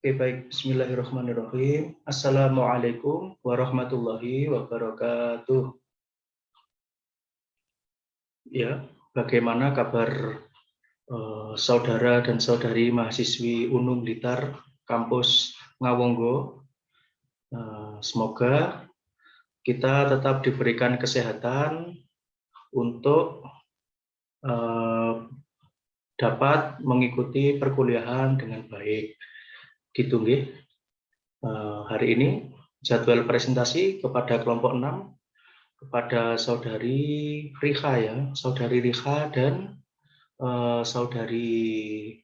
Oke, baik. Bismillahirrahmanirrahim. Assalamualaikum warahmatullahi wabarakatuh. Ya, bagaimana kabar saudara dan saudari mahasiswi Unum Blitar kampus Ngawonggo? Semoga kita tetap diberikan kesehatan untuk dapat mengikuti perkuliahan dengan baik. Gitu nggih. Hari ini jadwal presentasi kepada kelompok 6 kepada saudari Riha ya, saudari Riha dan saudari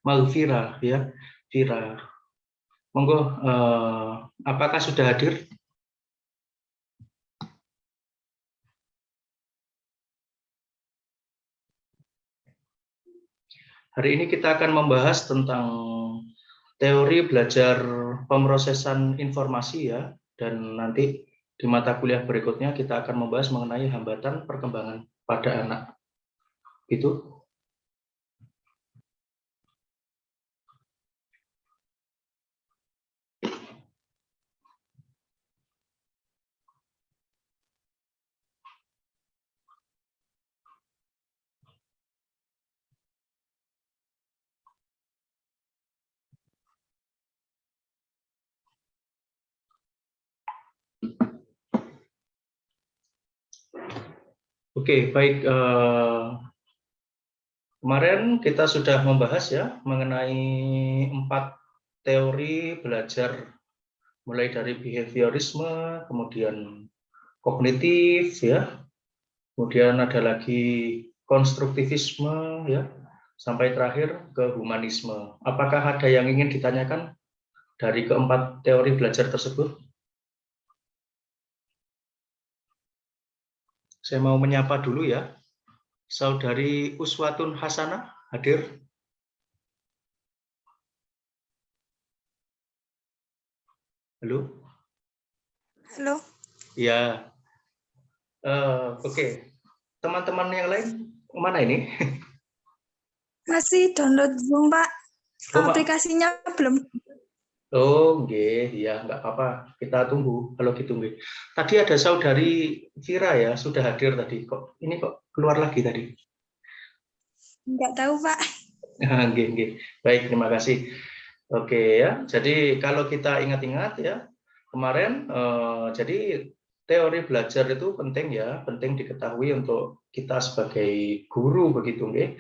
Malvira ya, Vira. Monggo, apakah sudah hadir? Hari ini kita akan membahas tentang teori belajar pemrosesan informasi ya, dan nanti di mata kuliah berikutnya kita akan membahas mengenai hambatan perkembangan pada anak. Itu. Oke, baik. Kemarin kita sudah membahas ya mengenai 4 teori belajar, mulai dari behaviorisme, kemudian kognitif ya, kemudian ada lagi konstruktivisme ya, sampai terakhir ke humanisme. Apakah ada yang ingin ditanyakan dari keempat teori belajar tersebut? Saya mau menyapa dulu ya. Saudari Uswatun Hasanah hadir? Halo? Halo. Ya. Oke. Teman-teman yang lain mana ini? Masih download Zoom, Pak. Aplikasinya belum. Oh, nggih, ya nggak apa-apa. Kita tunggu kalau ditunggu. Tadi ada saudari Vira ya, sudah hadir tadi. Kok ini kok keluar lagi tadi? Nggak tahu, Pak. Nggih, nggih. Baik, terima kasih. Oke ya. Jadi kalau kita ingat-ingat ya, kemarin jadi teori belajar itu penting ya, penting diketahui untuk kita sebagai guru begitu nggih,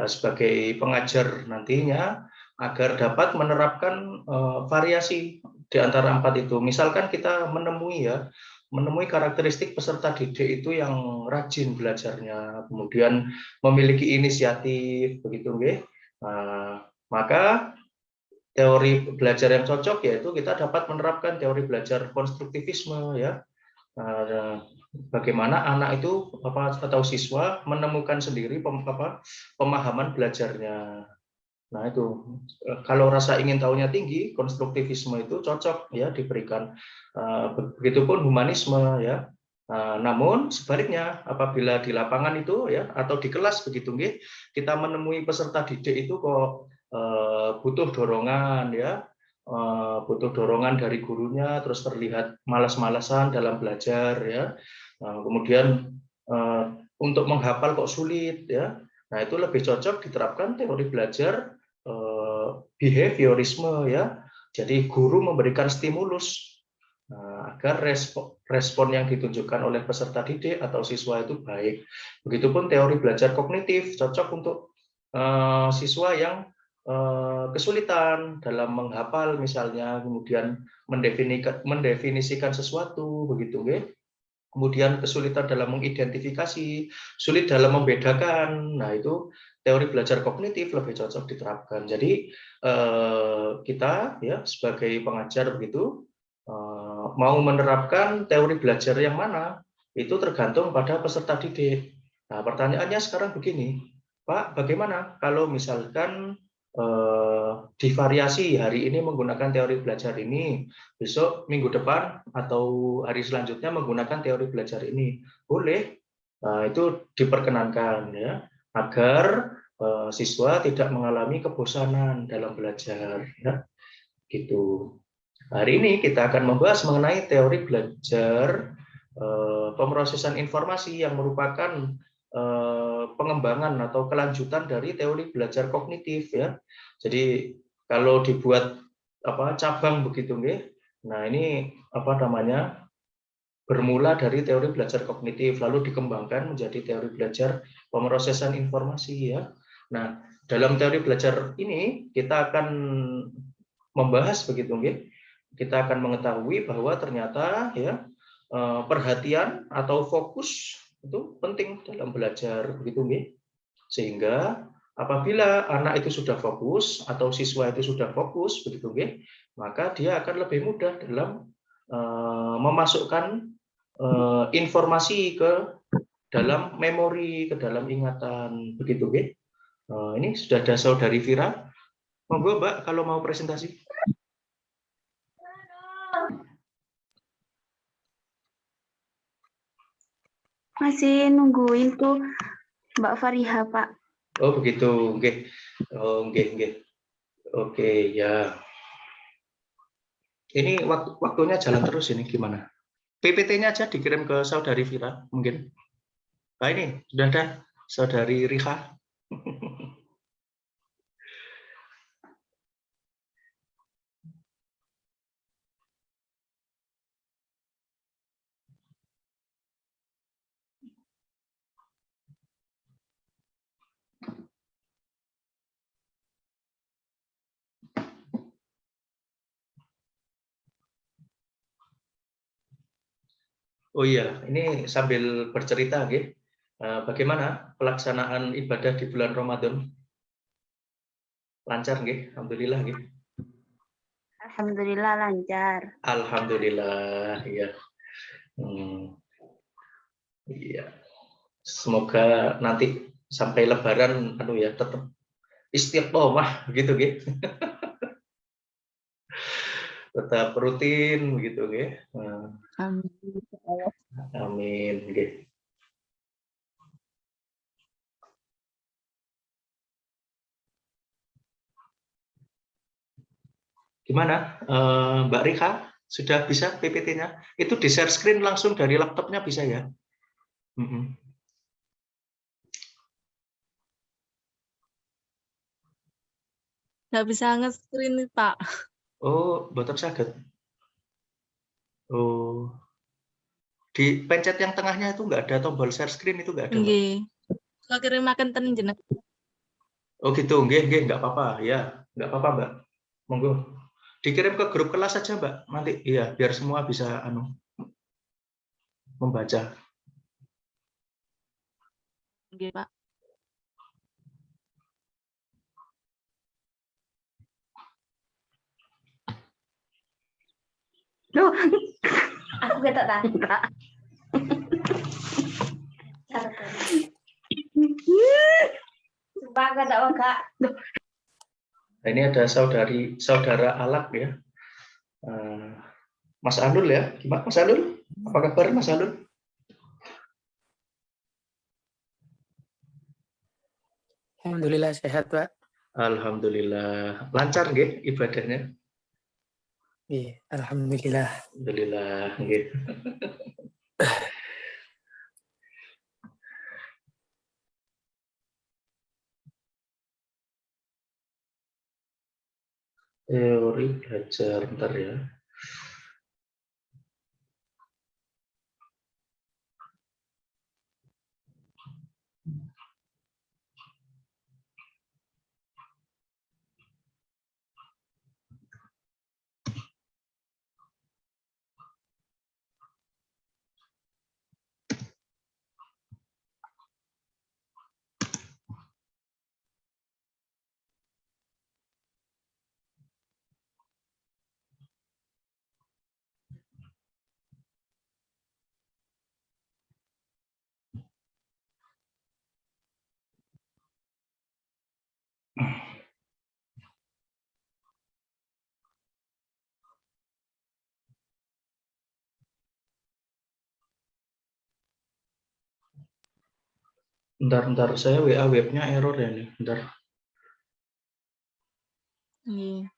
sebagai pengajar nantinya agar dapat menerapkan variasi di antara 4 itu. Misalkan kita menemui karakteristik peserta didik itu yang rajin belajarnya, kemudian memiliki inisiatif begitu nggih. Maka teori belajar yang cocok yaitu kita dapat menerapkan teori belajar konstruktivisme ya. Bagaimana anak itu atau siswa menemukan sendiri pemahaman belajarnya. Nah itu kalau rasa ingin tahunya tinggi, konstruktivisme itu cocok ya diberikan. Begitupun humanisme ya. Namun sebaliknya apabila di lapangan itu ya atau di kelas begitu nggih, kita menemui peserta didik itu kok butuh dorongan ya, butuh dorongan dari gurunya, terus terlihat malas-malasan dalam belajar ya. Kemudian untuk menghafal kok sulit ya. Nah itu lebih cocok diterapkan teori belajar behaviorisme ya. Jadi guru memberikan stimulus agar respon yang ditunjukkan oleh peserta didik atau siswa itu baik. Begitupun teori belajar kognitif cocok untuk siswa yang kesulitan dalam menghafal misalnya, kemudian mendefinisikan sesuatu begitu nggih. Kemudian kesulitan dalam mengidentifikasi, sulit dalam membedakan. Nah, itu teori belajar kognitif lebih cocok diterapkan. Jadi kita ya sebagai pengajar begitu mau menerapkan teori belajar yang mana itu tergantung pada peserta didik. Nah, pertanyaannya sekarang begini, Pak, bagaimana kalau misalkan divariasi hari ini menggunakan teori belajar ini, besok minggu depan atau hari selanjutnya menggunakan teori belajar ini, boleh. Nah, itu diperkenankan ya, agar siswa tidak mengalami kebosanan dalam belajar. Ya, gitu. Hari ini kita akan membahas mengenai teori belajar pemrosesan informasi yang merupakan pengembangan atau kelanjutan dari teori belajar kognitif ya. Jadi kalau dibuat cabang begitu nggih. Nah, ini bermula dari teori belajar kognitif lalu dikembangkan menjadi teori belajar pemrosesan informasi ya. Nah, dalam teori belajar ini kita akan membahas begitu nggih. Kita akan mengetahui bahwa ternyata ya perhatian atau fokus itu penting dalam belajar begitu nggih. Sehingga apabila anak itu sudah fokus atau siswa itu sudah fokus begitu nggih, maka dia akan lebih mudah dalam memasukkan informasi ke dalam memori, ke dalam ingatan begitu nggih. Ini sudah ada saudari Vira. Monggo Mbak kalau mau presentasi. Masih nungguin tuh Mbak Fariha, Pak. Oh begitu, nggih. Oh nggih, nggih. Oke, ya. Ini waktunya jalan terus ini gimana? PPT-nya aja dikirim ke saudari Vira mungkin. Nah ini sudah ada saudari Riha. Oh iya, ini sambil bercerita, nggih. Bagaimana pelaksanaan ibadah di bulan Ramadan? Lancar, nggih? Alhamdulillah, nggih. Alhamdulillah lancar. Alhamdulillah, iya. Iya. Semoga nanti sampai Lebaran, tetap istiqomah, gitu, nggih. Tetap rutin, begitu, nggih. Amin, nggih. Gimana, Mbak Rika? Sudah bisa PPT-nya? Itu di share screen langsung dari laptopnya bisa ya? Nggak bisa nge-screen nih, Pak. Oh, boten saged. Oh, di pencet yang tengahnya itu nggak ada tombol share screen itu nggak ada, Mbak? Nggih. Kalau kirimaken ten jenengan. Oh gitu, nggih, nggak apa-apa. Ya, nggak apa-apa, Mbak. Monggo. Dikirim ke grup kelas saja, Mbak. Nanti, iya, biar semua bisa membaca. Nggih, Pak. Loh, aku gak tahu, Kak. Sumpah gak tahu, Kak. Nah, ini ada saudara Alak ya. Mas Anul ya. Gimana Mas Anul? Apa kabar Mas Anul? Alhamdulillah sehat, Pak. Alhamdulillah. Lancar nggih ibadahnya? Iya, alhamdulillah. Alhamdulillah nggih. Teori belajar bentar ya. Bentar, saya WA webnya error ya nih. Bentar. Nggih.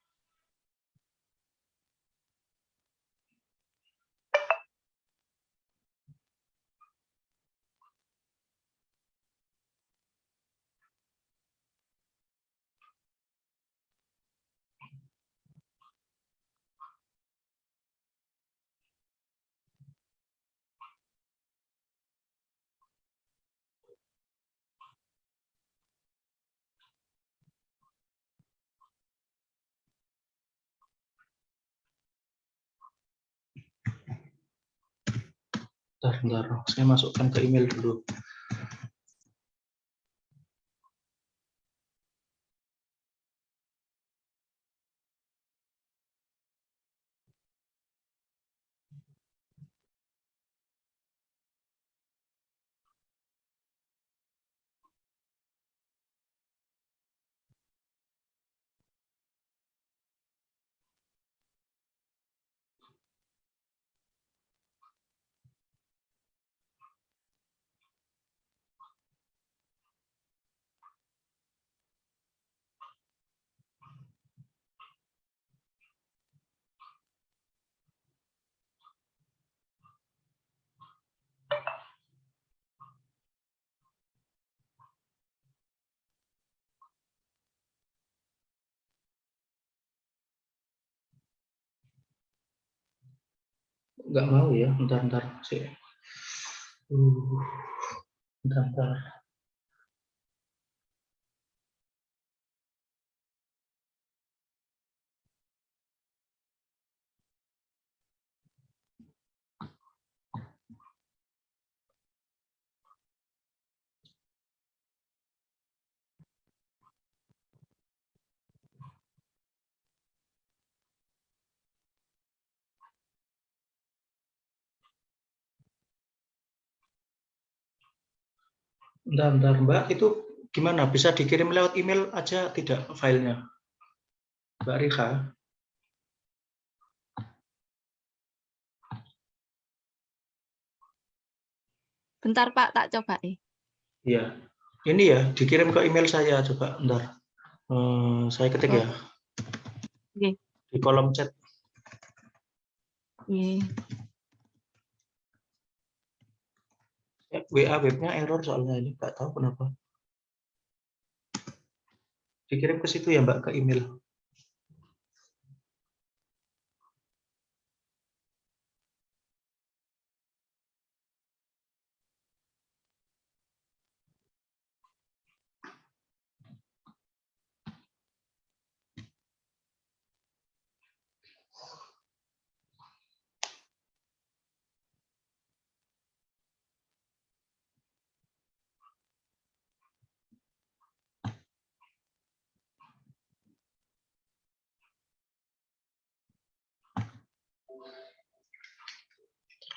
Bentar. Saya masukkan ke email dulu. Nggak mau ya, bentar sih. Bentar. Bentar, Mbak, itu gimana? Bisa dikirim lewat email aja tidak filenya? Mbak Rika? Bentar Pak, tak coba. Iya. Ini ya, dikirim ke email saya, coba bentar. Saya ketik ya, Nggih. di kolom chat. Nggih. WA webnya error soalnya ini, nggak tahu kenapa. Dikirim ke situ ya, Mbak, ke email.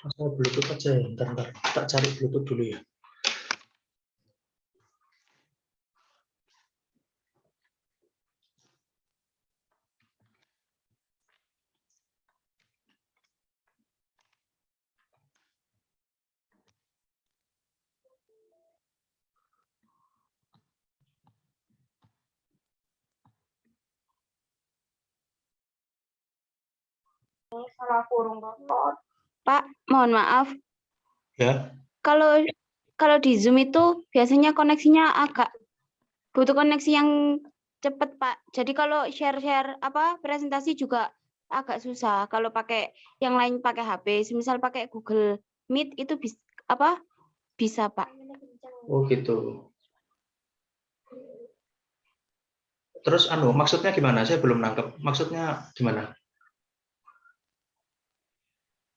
Saya Bluetooth aja ya, bentar. Tak cari Bluetooth dulu ya. Pak, mohon maaf. Ya, Kalau kalau di Zoom itu biasanya koneksinya agak butuh koneksi yang cepat, Pak. Jadi kalau share-share presentasi juga agak susah. Kalau pakai yang lain pakai HP, misal pakai Google Meet itu bisa, Pak. oh gitu. Terus maksudnya gimana? Saya belum nangkep. Maksudnya gimana?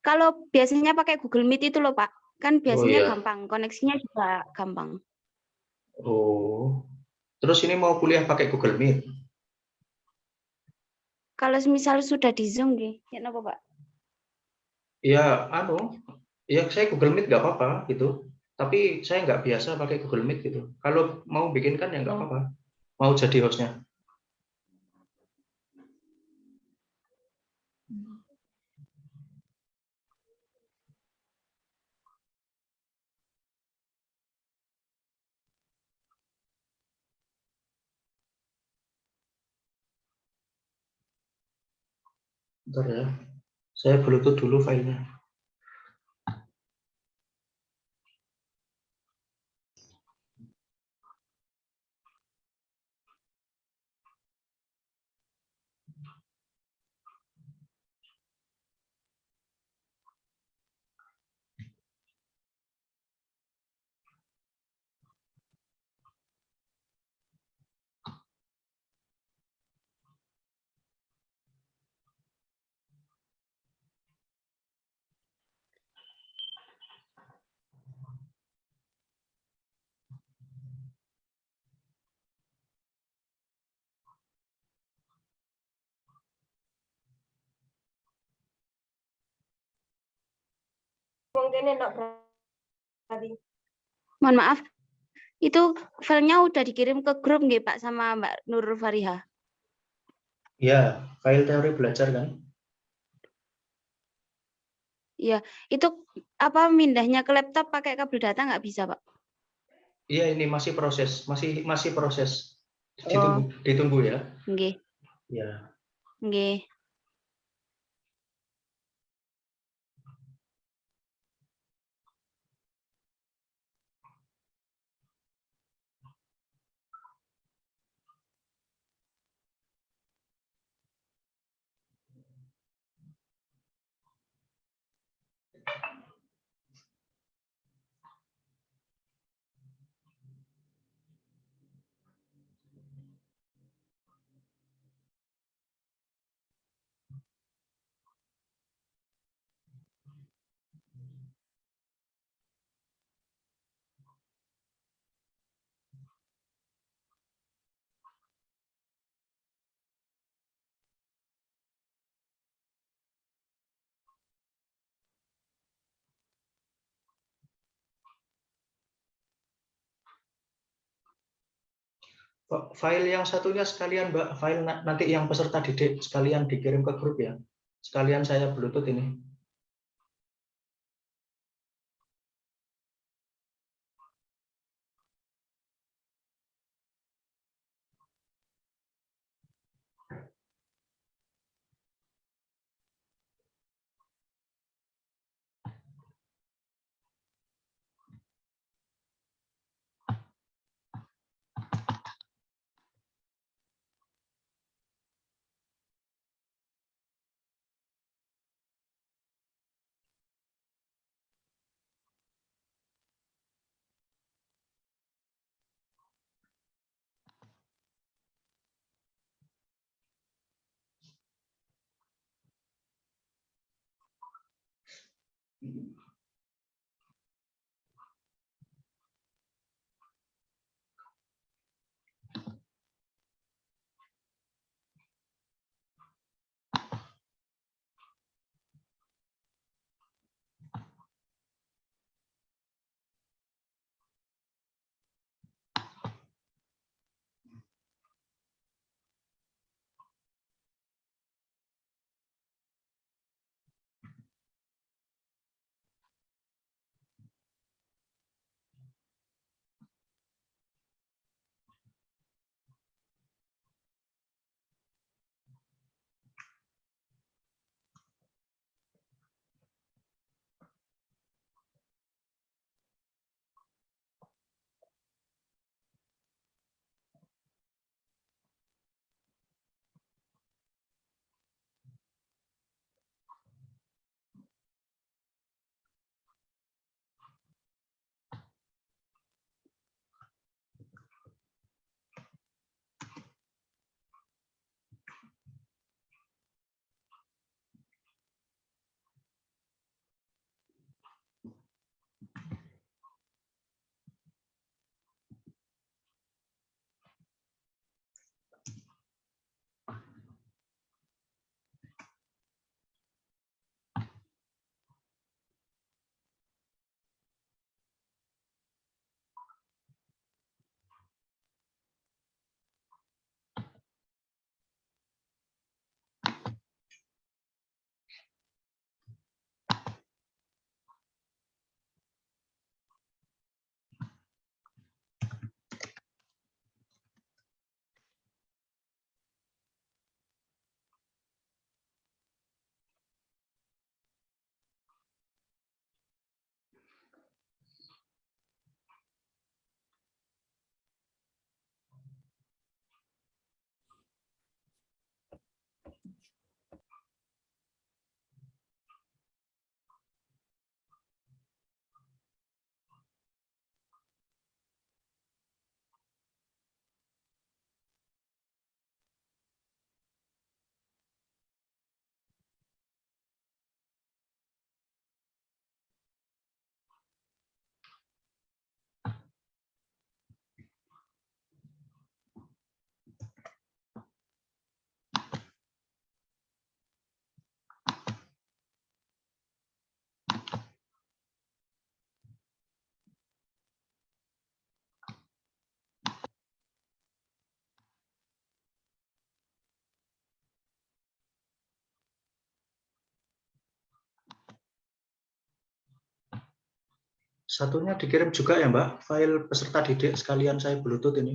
Kalau biasanya pakai Google Meet itu loh, Pak. Kan Oh biasanya iya. gampang, koneksinya juga gampang. Oh. Terus ini mau kuliah pakai Google Meet? Kalau misal sudah di Zoom nih, ya apa, Pak? Ya, ya saya Google Meet nggak apa-apa gitu. Tapi saya nggak biasa pakai Google Meet gitu. Kalau mau bikin kan ya nggak apa-apa. Mau jadi hostnya. Bentar ya. Saya Bluetooth dulu filenya. Mohon maaf, itu filenya udah dikirim ke grup nggih Pak sama Mbak Nur Fariha? Ya, file teori belajar kan? Iya, itu apa mindahnya ke laptop pakai kabel data nggak bisa Pak? Iya, ini masih proses, masih proses. Oh, Ditunggu ya. nggih, Ya. nggih. File yang satunya sekalian, Mbak, file nanti yang peserta didik sekalian dikirim ke grup ya. Sekalian saya Bluetooth ini. Satunya dikirim juga ya Mbak, file peserta didik sekalian saya Bluetooth ini.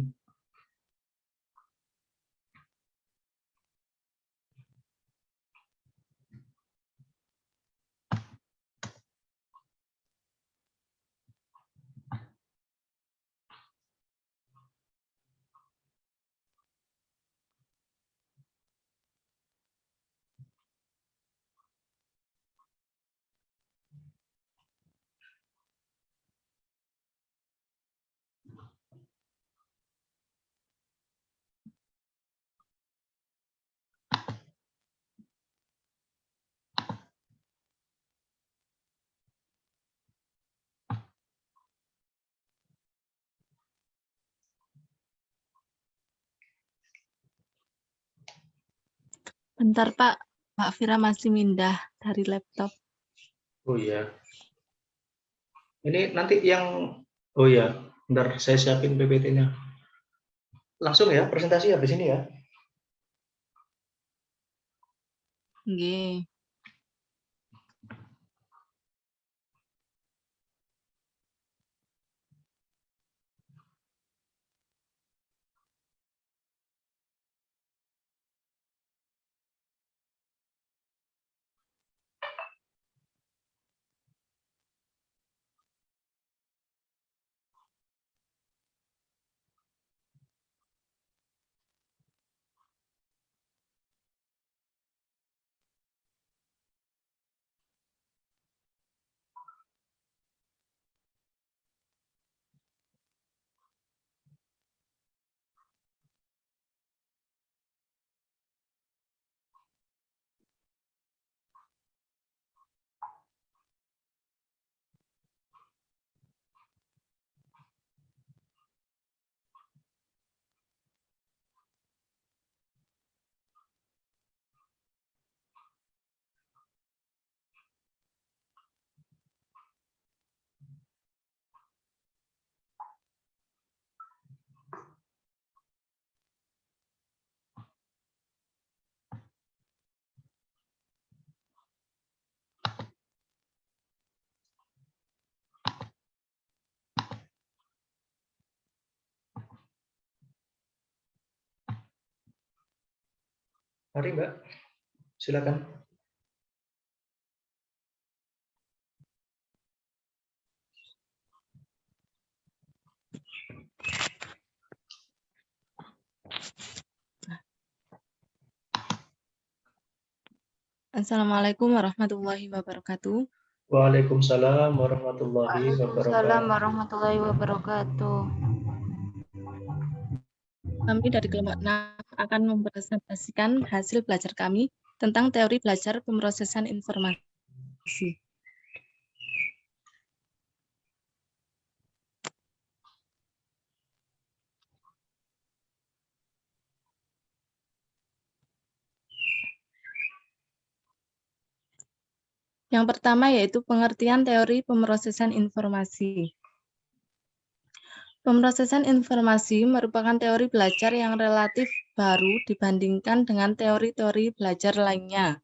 Bentar Pak, Mbak Fira masih mindah dari laptop. Oh iya. Ini nanti yang, oh iya, bentar saya siapin PPT-nya. Langsung ya, presentasi habis ini ya. Nggih. Mari Mbak, silakan. Assalamualaikum warahmatullahi wabarakatuh. Waalaikumsalam warahmatullahi Waalaikumsalam wabarakatuh. warahmatullahi wabarakatuh. Kami dari kelompok 6 akan mempresentasikan hasil belajar kami tentang teori belajar pemrosesan informasi. Yang pertama yaitu pengertian teori pemrosesan informasi. Pemrosesan informasi merupakan teori belajar yang relatif baru dibandingkan dengan teori-teori belajar lainnya.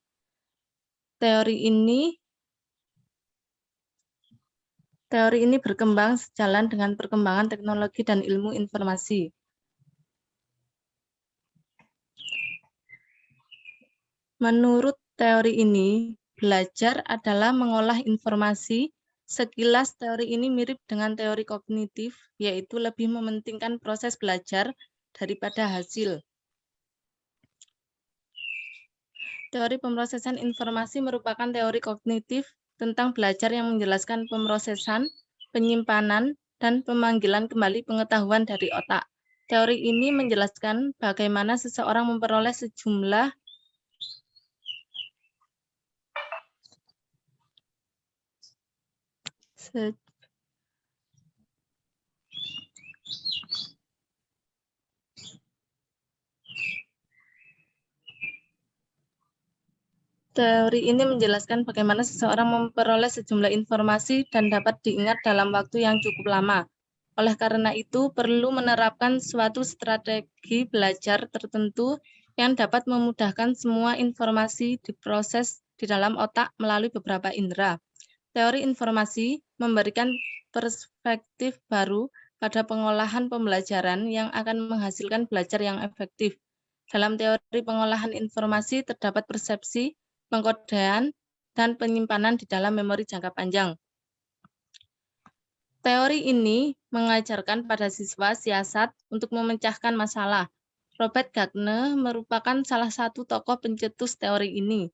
Teori ini berkembang sejalan dengan perkembangan teknologi dan ilmu informasi. Menurut teori ini, belajar adalah mengolah informasi. Sekilas teori ini mirip dengan teori kognitif, yaitu lebih mementingkan proses belajar daripada hasil. Teori pemrosesan informasi merupakan teori kognitif tentang belajar yang menjelaskan pemrosesan, penyimpanan, dan pemanggilan kembali pengetahuan dari otak. Teori ini menjelaskan bagaimana seseorang memperoleh sejumlah Teori ini menjelaskan bagaimana seseorang memperoleh sejumlah informasi dan dapat diingat dalam waktu yang cukup lama. Oleh karena itu, perlu menerapkan suatu strategi belajar tertentu yang dapat memudahkan semua informasi diproses di dalam otak melalui beberapa indera. Teori informasi memberikan perspektif baru pada pengolahan pembelajaran yang akan menghasilkan belajar yang efektif. Dalam teori pengolahan informasi terdapat persepsi, pengkodean, dan penyimpanan di dalam memori jangka panjang. Teori ini mengajarkan pada siswa siasat untuk memecahkan masalah. Robert Gagne merupakan salah satu tokoh pencetus teori ini.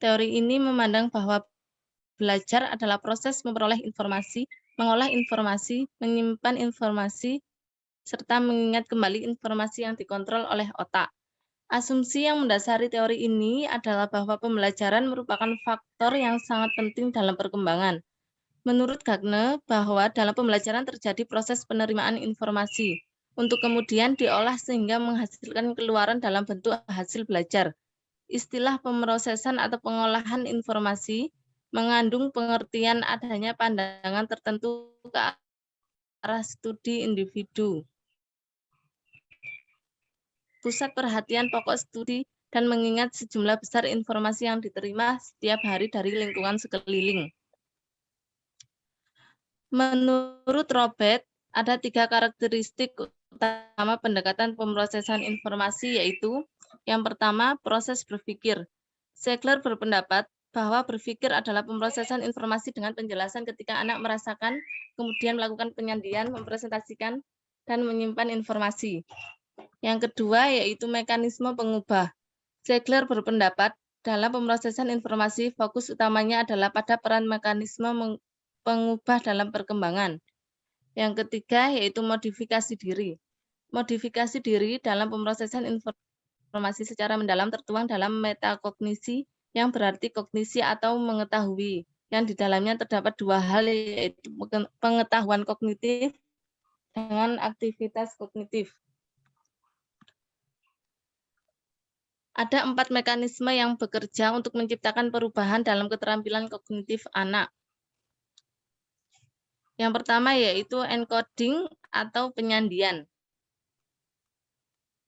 Teori ini memandang bahwa belajar adalah proses memperoleh informasi, mengolah informasi, menyimpan informasi, serta mengingat kembali informasi yang dikontrol oleh otak. Asumsi yang mendasari teori ini adalah bahwa pembelajaran merupakan faktor yang sangat penting dalam perkembangan. Menurut Gagne, bahwa dalam pembelajaran terjadi proses penerimaan informasi untuk kemudian diolah sehingga menghasilkan keluaran dalam bentuk hasil belajar. Istilah pemrosesan atau pengolahan informasi mengandung pengertian adanya pandangan tertentu ke arah studi individu, pusat perhatian pokok studi, dan mengingat sejumlah besar informasi yang diterima setiap hari dari lingkungan sekeliling. Menurut Robert, ada 3 karakteristik utama pendekatan pemrosesan informasi, yaitu yang pertama, proses berpikir. Ziegler berpendapat bahwa berpikir adalah pemrosesan informasi dengan penjelasan ketika anak merasakan, kemudian melakukan penyandian, mempresentasikan, dan menyimpan informasi. Yang kedua, yaitu mekanisme pengubah. Ziegler berpendapat dalam pemrosesan informasi, fokus utamanya adalah pada peran mekanisme pengubah dalam perkembangan. Yang ketiga, yaitu modifikasi diri. Modifikasi diri dalam pemrosesan informasi secara mendalam tertuang dalam metakognisi, yang berarti kognisi atau mengetahui, yang di dalamnya terdapat 2 hal, yaitu pengetahuan kognitif dengan aktivitas kognitif. Ada 4 mekanisme yang bekerja untuk menciptakan perubahan dalam keterampilan kognitif anak. Yang pertama yaitu encoding atau penyandian.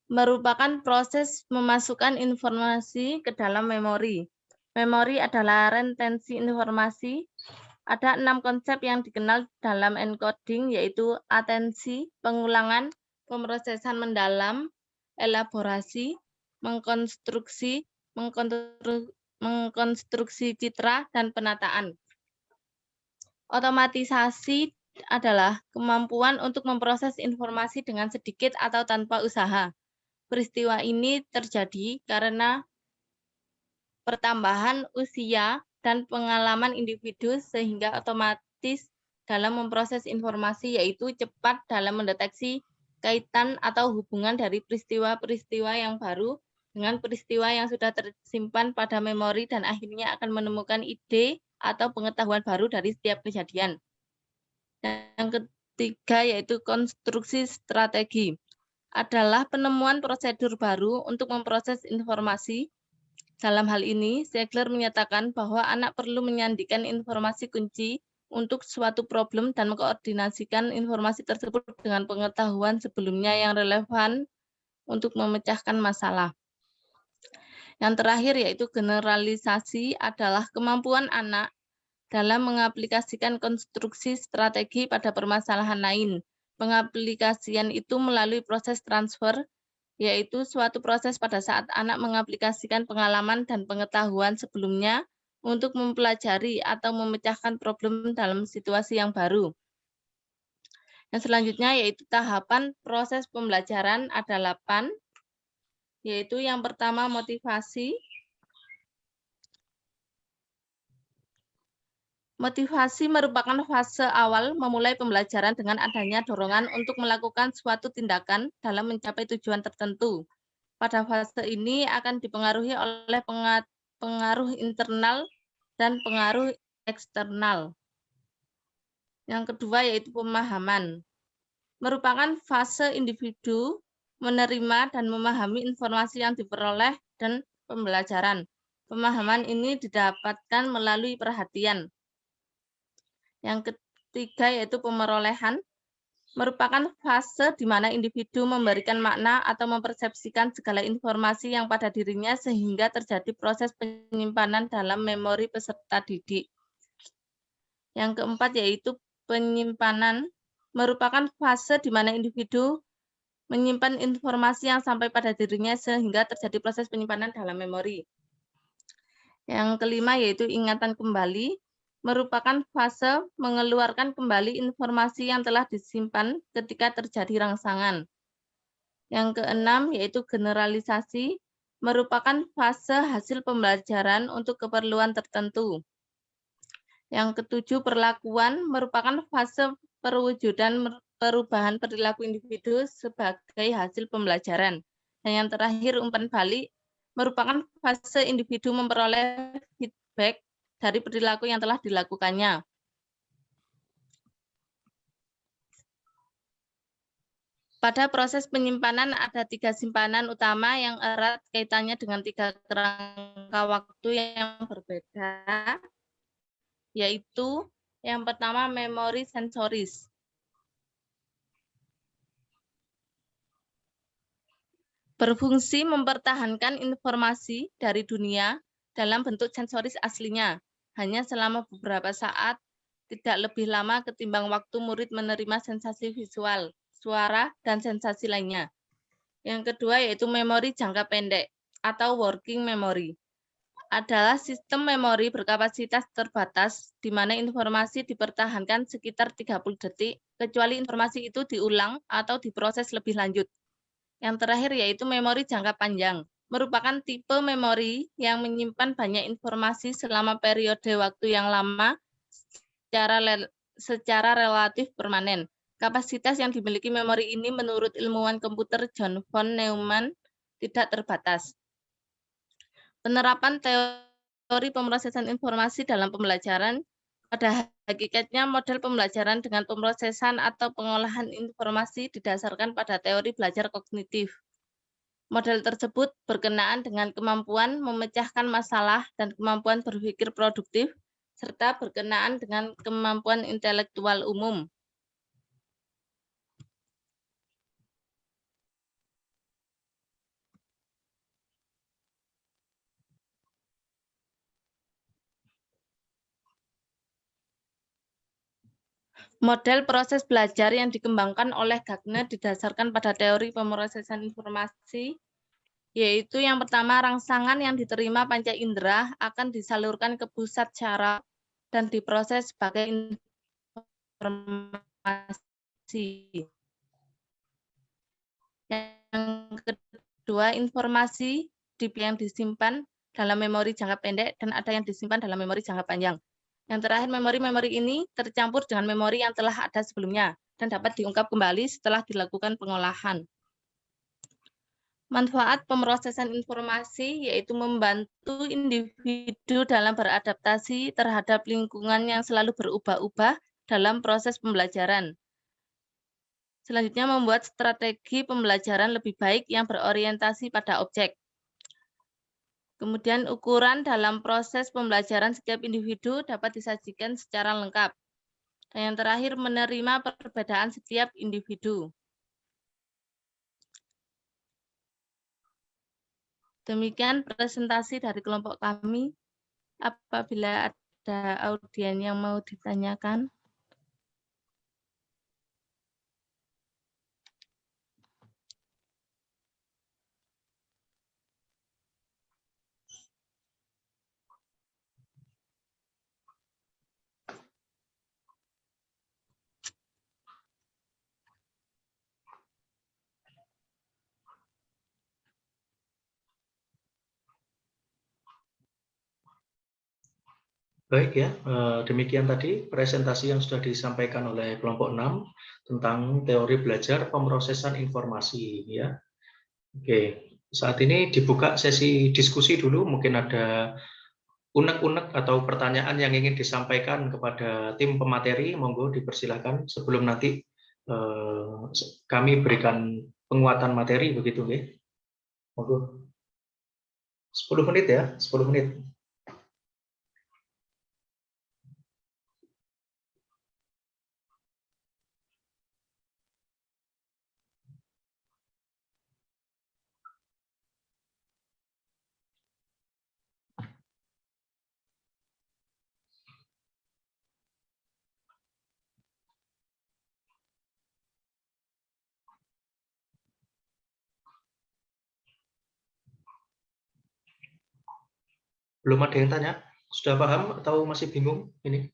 Merupakan proses memasukkan informasi ke dalam memori. Memori adalah retensi informasi. Ada 6 konsep yang dikenal dalam encoding, yaitu atensi, pengulangan, pemrosesan mendalam, elaborasi, mengkonstruksi citra, dan penataan. Otomatisasi adalah kemampuan untuk memproses informasi dengan sedikit atau tanpa usaha. Peristiwa ini terjadi karena pertambahan usia dan pengalaman individu sehingga otomatis dalam memproses informasi, yaitu cepat dalam mendeteksi kaitan atau hubungan dari peristiwa-peristiwa yang baru dengan peristiwa yang sudah tersimpan pada memori dan akhirnya akan menemukan ide atau pengetahuan baru dari setiap kejadian. Yang ketiga yaitu konstruksi strategi. Adalah penemuan prosedur baru untuk memproses informasi. Dalam hal ini, Ziegler menyatakan bahwa anak perlu menyandikan informasi kunci untuk suatu problem dan mengkoordinasikan informasi tersebut dengan pengetahuan sebelumnya yang relevan untuk memecahkan masalah. Yang terakhir yaitu generalisasi adalah kemampuan anak dalam mengaplikasikan konstruksi strategi pada permasalahan lain. Pengaplikasian itu melalui proses transfer, yaitu suatu proses pada saat anak mengaplikasikan pengalaman dan pengetahuan sebelumnya untuk mempelajari atau memecahkan problem dalam situasi yang baru. Yang selanjutnya yaitu tahapan proses pembelajaran ada 8, yaitu yang pertama motivasi. Motivasi merupakan fase awal memulai pembelajaran dengan adanya dorongan untuk melakukan suatu tindakan dalam mencapai tujuan tertentu. Pada fase ini akan dipengaruhi oleh pengaruh internal dan pengaruh eksternal. Yang kedua yaitu pemahaman. Merupakan fase individu menerima dan memahami informasi yang diperoleh dan pembelajaran. Pemahaman ini didapatkan melalui perhatian. Yang ketiga yaitu pemerolehan, merupakan fase di mana individu memberikan makna atau mempersepsikan segala informasi yang pada dirinya sehingga terjadi proses penyimpanan dalam memori peserta didik. Yang keempat yaitu penyimpanan merupakan fase di mana individu menyimpan informasi yang sampai pada dirinya sehingga terjadi proses penyimpanan dalam memori. Yang kelima yaitu ingatan kembali, merupakan fase mengeluarkan kembali informasi yang telah disimpan ketika terjadi rangsangan. Yang keenam yaitu generalisasi, merupakan fase hasil pembelajaran untuk keperluan tertentu. Yang ketujuh, perlakuan merupakan fase perwujudan perubahan perilaku individu sebagai hasil pembelajaran. Dan yang terakhir, umpan balik merupakan fase individu memperoleh feedback dari perilaku yang telah dilakukannya. Pada proses penyimpanan ada 3 simpanan utama yang erat kaitannya dengan 3 kerangka waktu yang berbeda, yaitu yang pertama memori sensoris. Berfungsi mempertahankan informasi dari dunia dalam bentuk sensoris aslinya, hanya selama beberapa saat, tidak lebih lama ketimbang waktu murid menerima sensasi visual, suara, dan sensasi lainnya. Yang kedua yaitu memori jangka pendek atau working memory. Adalah sistem memori berkapasitas terbatas di mana informasi dipertahankan sekitar 30 detik, kecuali informasi itu diulang atau diproses lebih lanjut. Yang terakhir yaitu memori jangka panjang, merupakan tipe memori yang menyimpan banyak informasi selama periode waktu yang lama secara relatif permanen. Kapasitas yang dimiliki memori ini menurut ilmuwan komputer John von Neumann tidak terbatas. Penerapan teori pemrosesan informasi dalam pembelajaran, pada hakikatnya model pembelajaran dengan pemrosesan atau pengolahan informasi didasarkan pada teori belajar kognitif. Model tersebut berkenaan dengan kemampuan memecahkan masalah dan kemampuan berpikir produktif, serta berkenaan dengan kemampuan intelektual umum. Model proses belajar yang dikembangkan oleh Gardner didasarkan pada teori pemrosesan informasi, yaitu yang pertama, rangsangan yang diterima panca indera akan disalurkan ke pusat syaraf dan diproses sebagai informasi. Yang kedua, informasi yang disimpan dalam memori jangka pendek dan ada yang disimpan dalam memori jangka panjang. Yang terakhir, memori-memori ini tercampur dengan memori yang telah ada sebelumnya dan dapat diungkap kembali setelah dilakukan pengolahan. Manfaat pemrosesan informasi yaitu membantu individu dalam beradaptasi terhadap lingkungan yang selalu berubah-ubah dalam proses pembelajaran. Selanjutnya, membuat strategi pembelajaran lebih baik yang berorientasi pada objek. Kemudian ukuran dalam proses pembelajaran setiap individu dapat disajikan secara lengkap. Dan yang terakhir, menerima perbedaan setiap individu. Demikian presentasi dari kelompok kami. Apabila ada audien yang mau ditanyakan. Baik ya, demikian tadi presentasi yang sudah disampaikan oleh kelompok 6 tentang teori belajar pemrosesan informasi ya. Oke, saat ini dibuka sesi diskusi dulu, mungkin ada unek-unek atau pertanyaan yang ingin disampaikan kepada tim pemateri, monggo dipersilakan sebelum nanti kami berikan penguatan materi begitu nggih. Monggo. 10 menit ya, 10 menit. Belum ada yang tanya? Sudah paham atau masih bingung ini?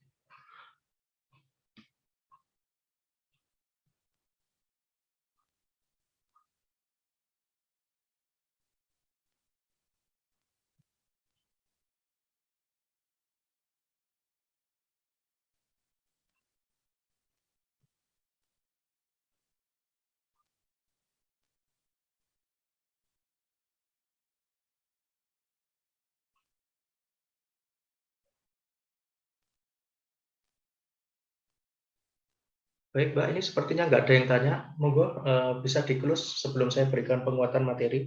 Baik, Mbak, ini sepertinya nggak ada yang tanya. Monggo bisa di-close sebelum saya berikan penguatan materi.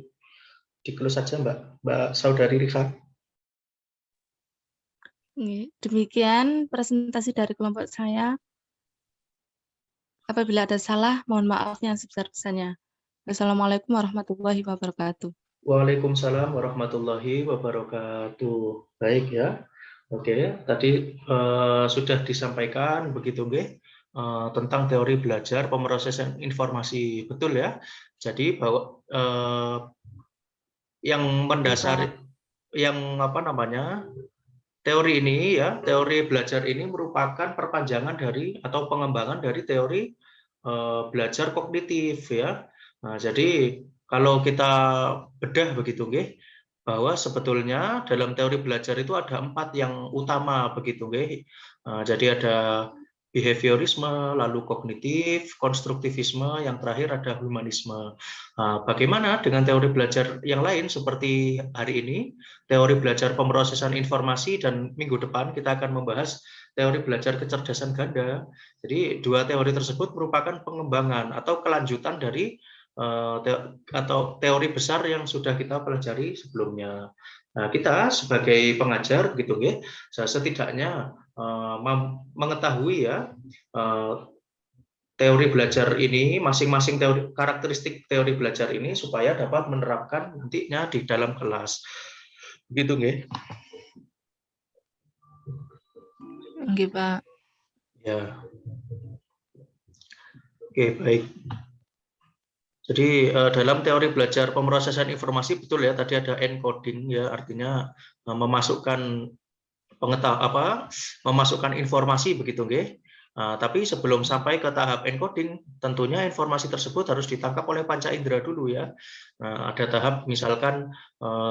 Di-close saja, Mbak. Mbak Saudari Rika. Demikian presentasi dari kelompok saya. Apabila ada salah, mohon maaf yang sebesar-besarnya. Wassalamualaikum warahmatullahi wabarakatuh. Waalaikumsalam warahmatullahi wabarakatuh. Baik ya. Oke, tadi sudah disampaikan begitu nggih tentang teori belajar pemrosesan informasi, betul ya. Jadi bahwa yang mendasari yang apa namanya? Teori ini ya, teori belajar ini merupakan perpanjangan dari atau pengembangan dari teori belajar kognitif ya. Nah, jadi kalau kita bedah begitu nggih, bahwa sebetulnya dalam teori belajar itu ada 4 yang utama begitu nggih. Jadi ada behaviorisme, lalu kognitif, konstruktivisme, yang terakhir ada humanisme. Bagaimana dengan teori belajar yang lain seperti hari ini, teori belajar pemrosesan informasi, dan minggu depan kita akan membahas teori belajar kecerdasan ganda. Jadi dua teori tersebut merupakan pengembangan atau kelanjutan dari atau teori besar yang sudah kita pelajari sebelumnya. Nah, kita sebagai pengajar gitu ya, setidaknya mengetahui ya teori belajar ini, masing-masing teori karakteristik teori belajar ini supaya dapat menerapkan nantinya di dalam kelas. Begitu nggih. Nggih, Pak. Ya. Oke, baik. Jadi dalam teori belajar pemrosesan informasi betul ya, tadi ada encoding ya, artinya memasukkan memasukkan informasi begitu nggih. Tapi sebelum sampai ke tahap encoding, tentunya informasi tersebut harus ditangkap oleh panca indera dulu ya. Ada tahap misalkan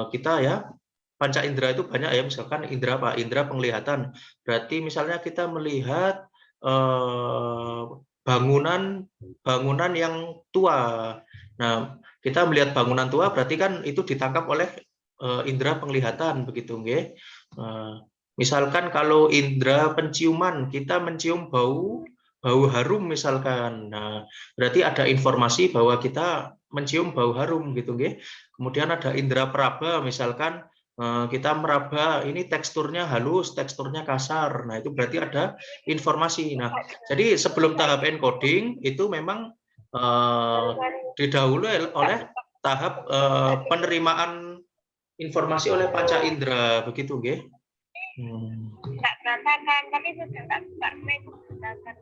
kita ya, panca indera itu banyak ya, misalkan indera apa? Indera penglihatan. Berarti misalnya kita melihat bangunan yang tua. Nah, kita melihat bangunan tua berarti kan itu ditangkap oleh indera penglihatan begitu nggih. Misalkan kalau indera penciuman, kita mencium bau harum misalkan. Nah, berarti ada informasi bahwa kita mencium bau harum gitu nggih. Kemudian ada indera peraba, misalkan kita meraba ini teksturnya halus, teksturnya kasar. Nah, itu berarti ada informasi. Nah, jadi sebelum tahap encoding itu memang didahului oleh tahap penerimaan informasi oleh panca indera begitu nggih. Nggak merasakan, tapi sudah nggak merasakan.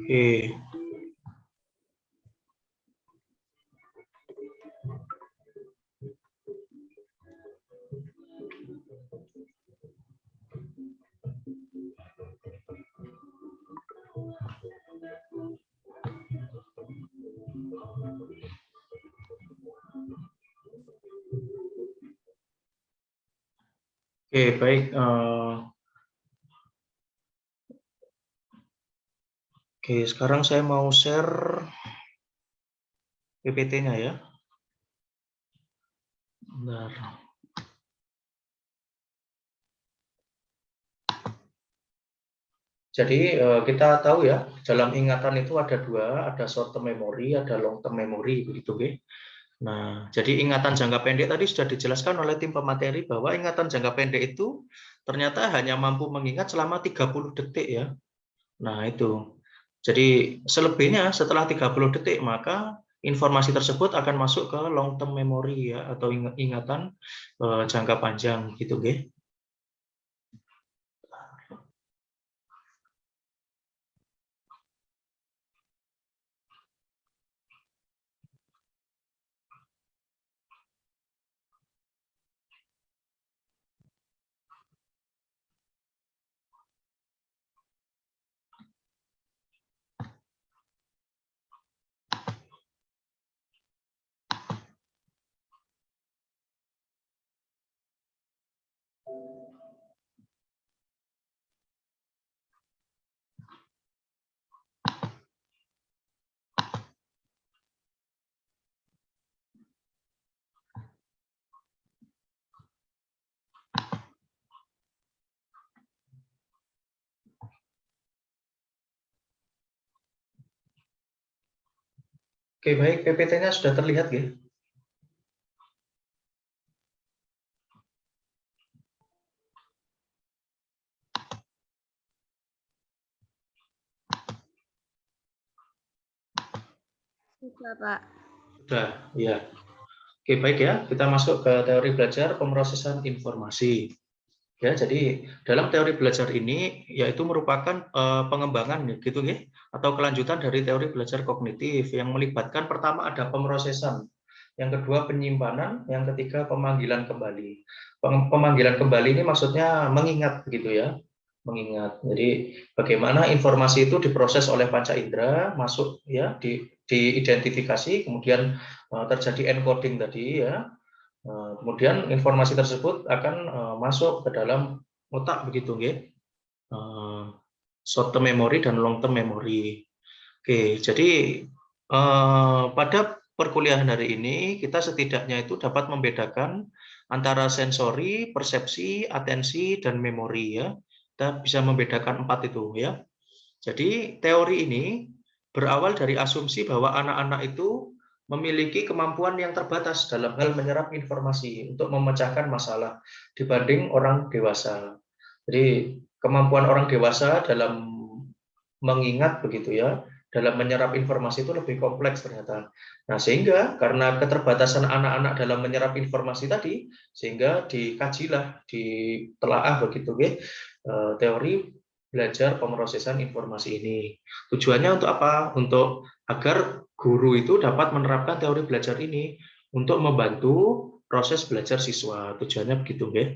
Oke. Oke, baik. Oke, sekarang saya mau share PPT-nya ya. Bentar. Jadi kita tahu ya, dalam ingatan itu ada dua, ada short term memory, ada long term memory, begitu nggih. Nah, jadi ingatan jangka pendek tadi sudah dijelaskan oleh tim pemateri bahwa ingatan jangka pendek itu ternyata hanya mampu mengingat selama 30 detik ya. Nah, itu. Jadi selebihnya setelah 30 detik maka informasi tersebut akan masuk ke long term memory ya, atau ingatan jangka panjang gitu nggih. Oke, baik, PPT-nya sudah terlihat ya? Sudah, Pak. Sudah, ya. Oke, baik ya. Kita masuk ke teori belajar pemrosesan informasi. Ya, jadi dalam teori belajar ini yaitu merupakan pengembangan gitu ya, atau kelanjutan dari teori belajar kognitif yang melibatkan pertama ada pemrosesan, yang kedua penyimpanan, yang ketiga pemanggilan kembali. Pemanggilan kembali ini maksudnya mengingat begitu ya. Mengingat. Jadi bagaimana informasi itu diproses oleh panca indera, masuk ya, diidentifikasi, kemudian terjadi encoding tadi ya. Kemudian informasi tersebut akan masuk ke dalam otak begitu nggih. Short term memory dan long term memory. Oke, jadi pada perkuliahan hari ini kita setidaknya itu dapat membedakan antara sensori, persepsi, atensi, dan memori ya. Kita bisa membedakan 4 itu ya. Jadi teori ini berawal dari asumsi bahwa anak-anak itu memiliki kemampuan yang terbatas dalam hal menyerap informasi untuk memecahkan masalah dibanding orang dewasa. Jadi kemampuan orang dewasa dalam mengingat begitu ya, dalam menyerap informasi itu lebih kompleks ternyata. Nah, sehingga karena keterbatasan anak-anak dalam menyerap informasi tadi, sehingga dikajilah, ditelaah begitu ya, teori belajar pemrosesan informasi ini. Tujuannya untuk apa? Untuk agar guru itu dapat menerapkan teori belajar ini untuk membantu proses belajar siswa. Tujuannya begitu, ya.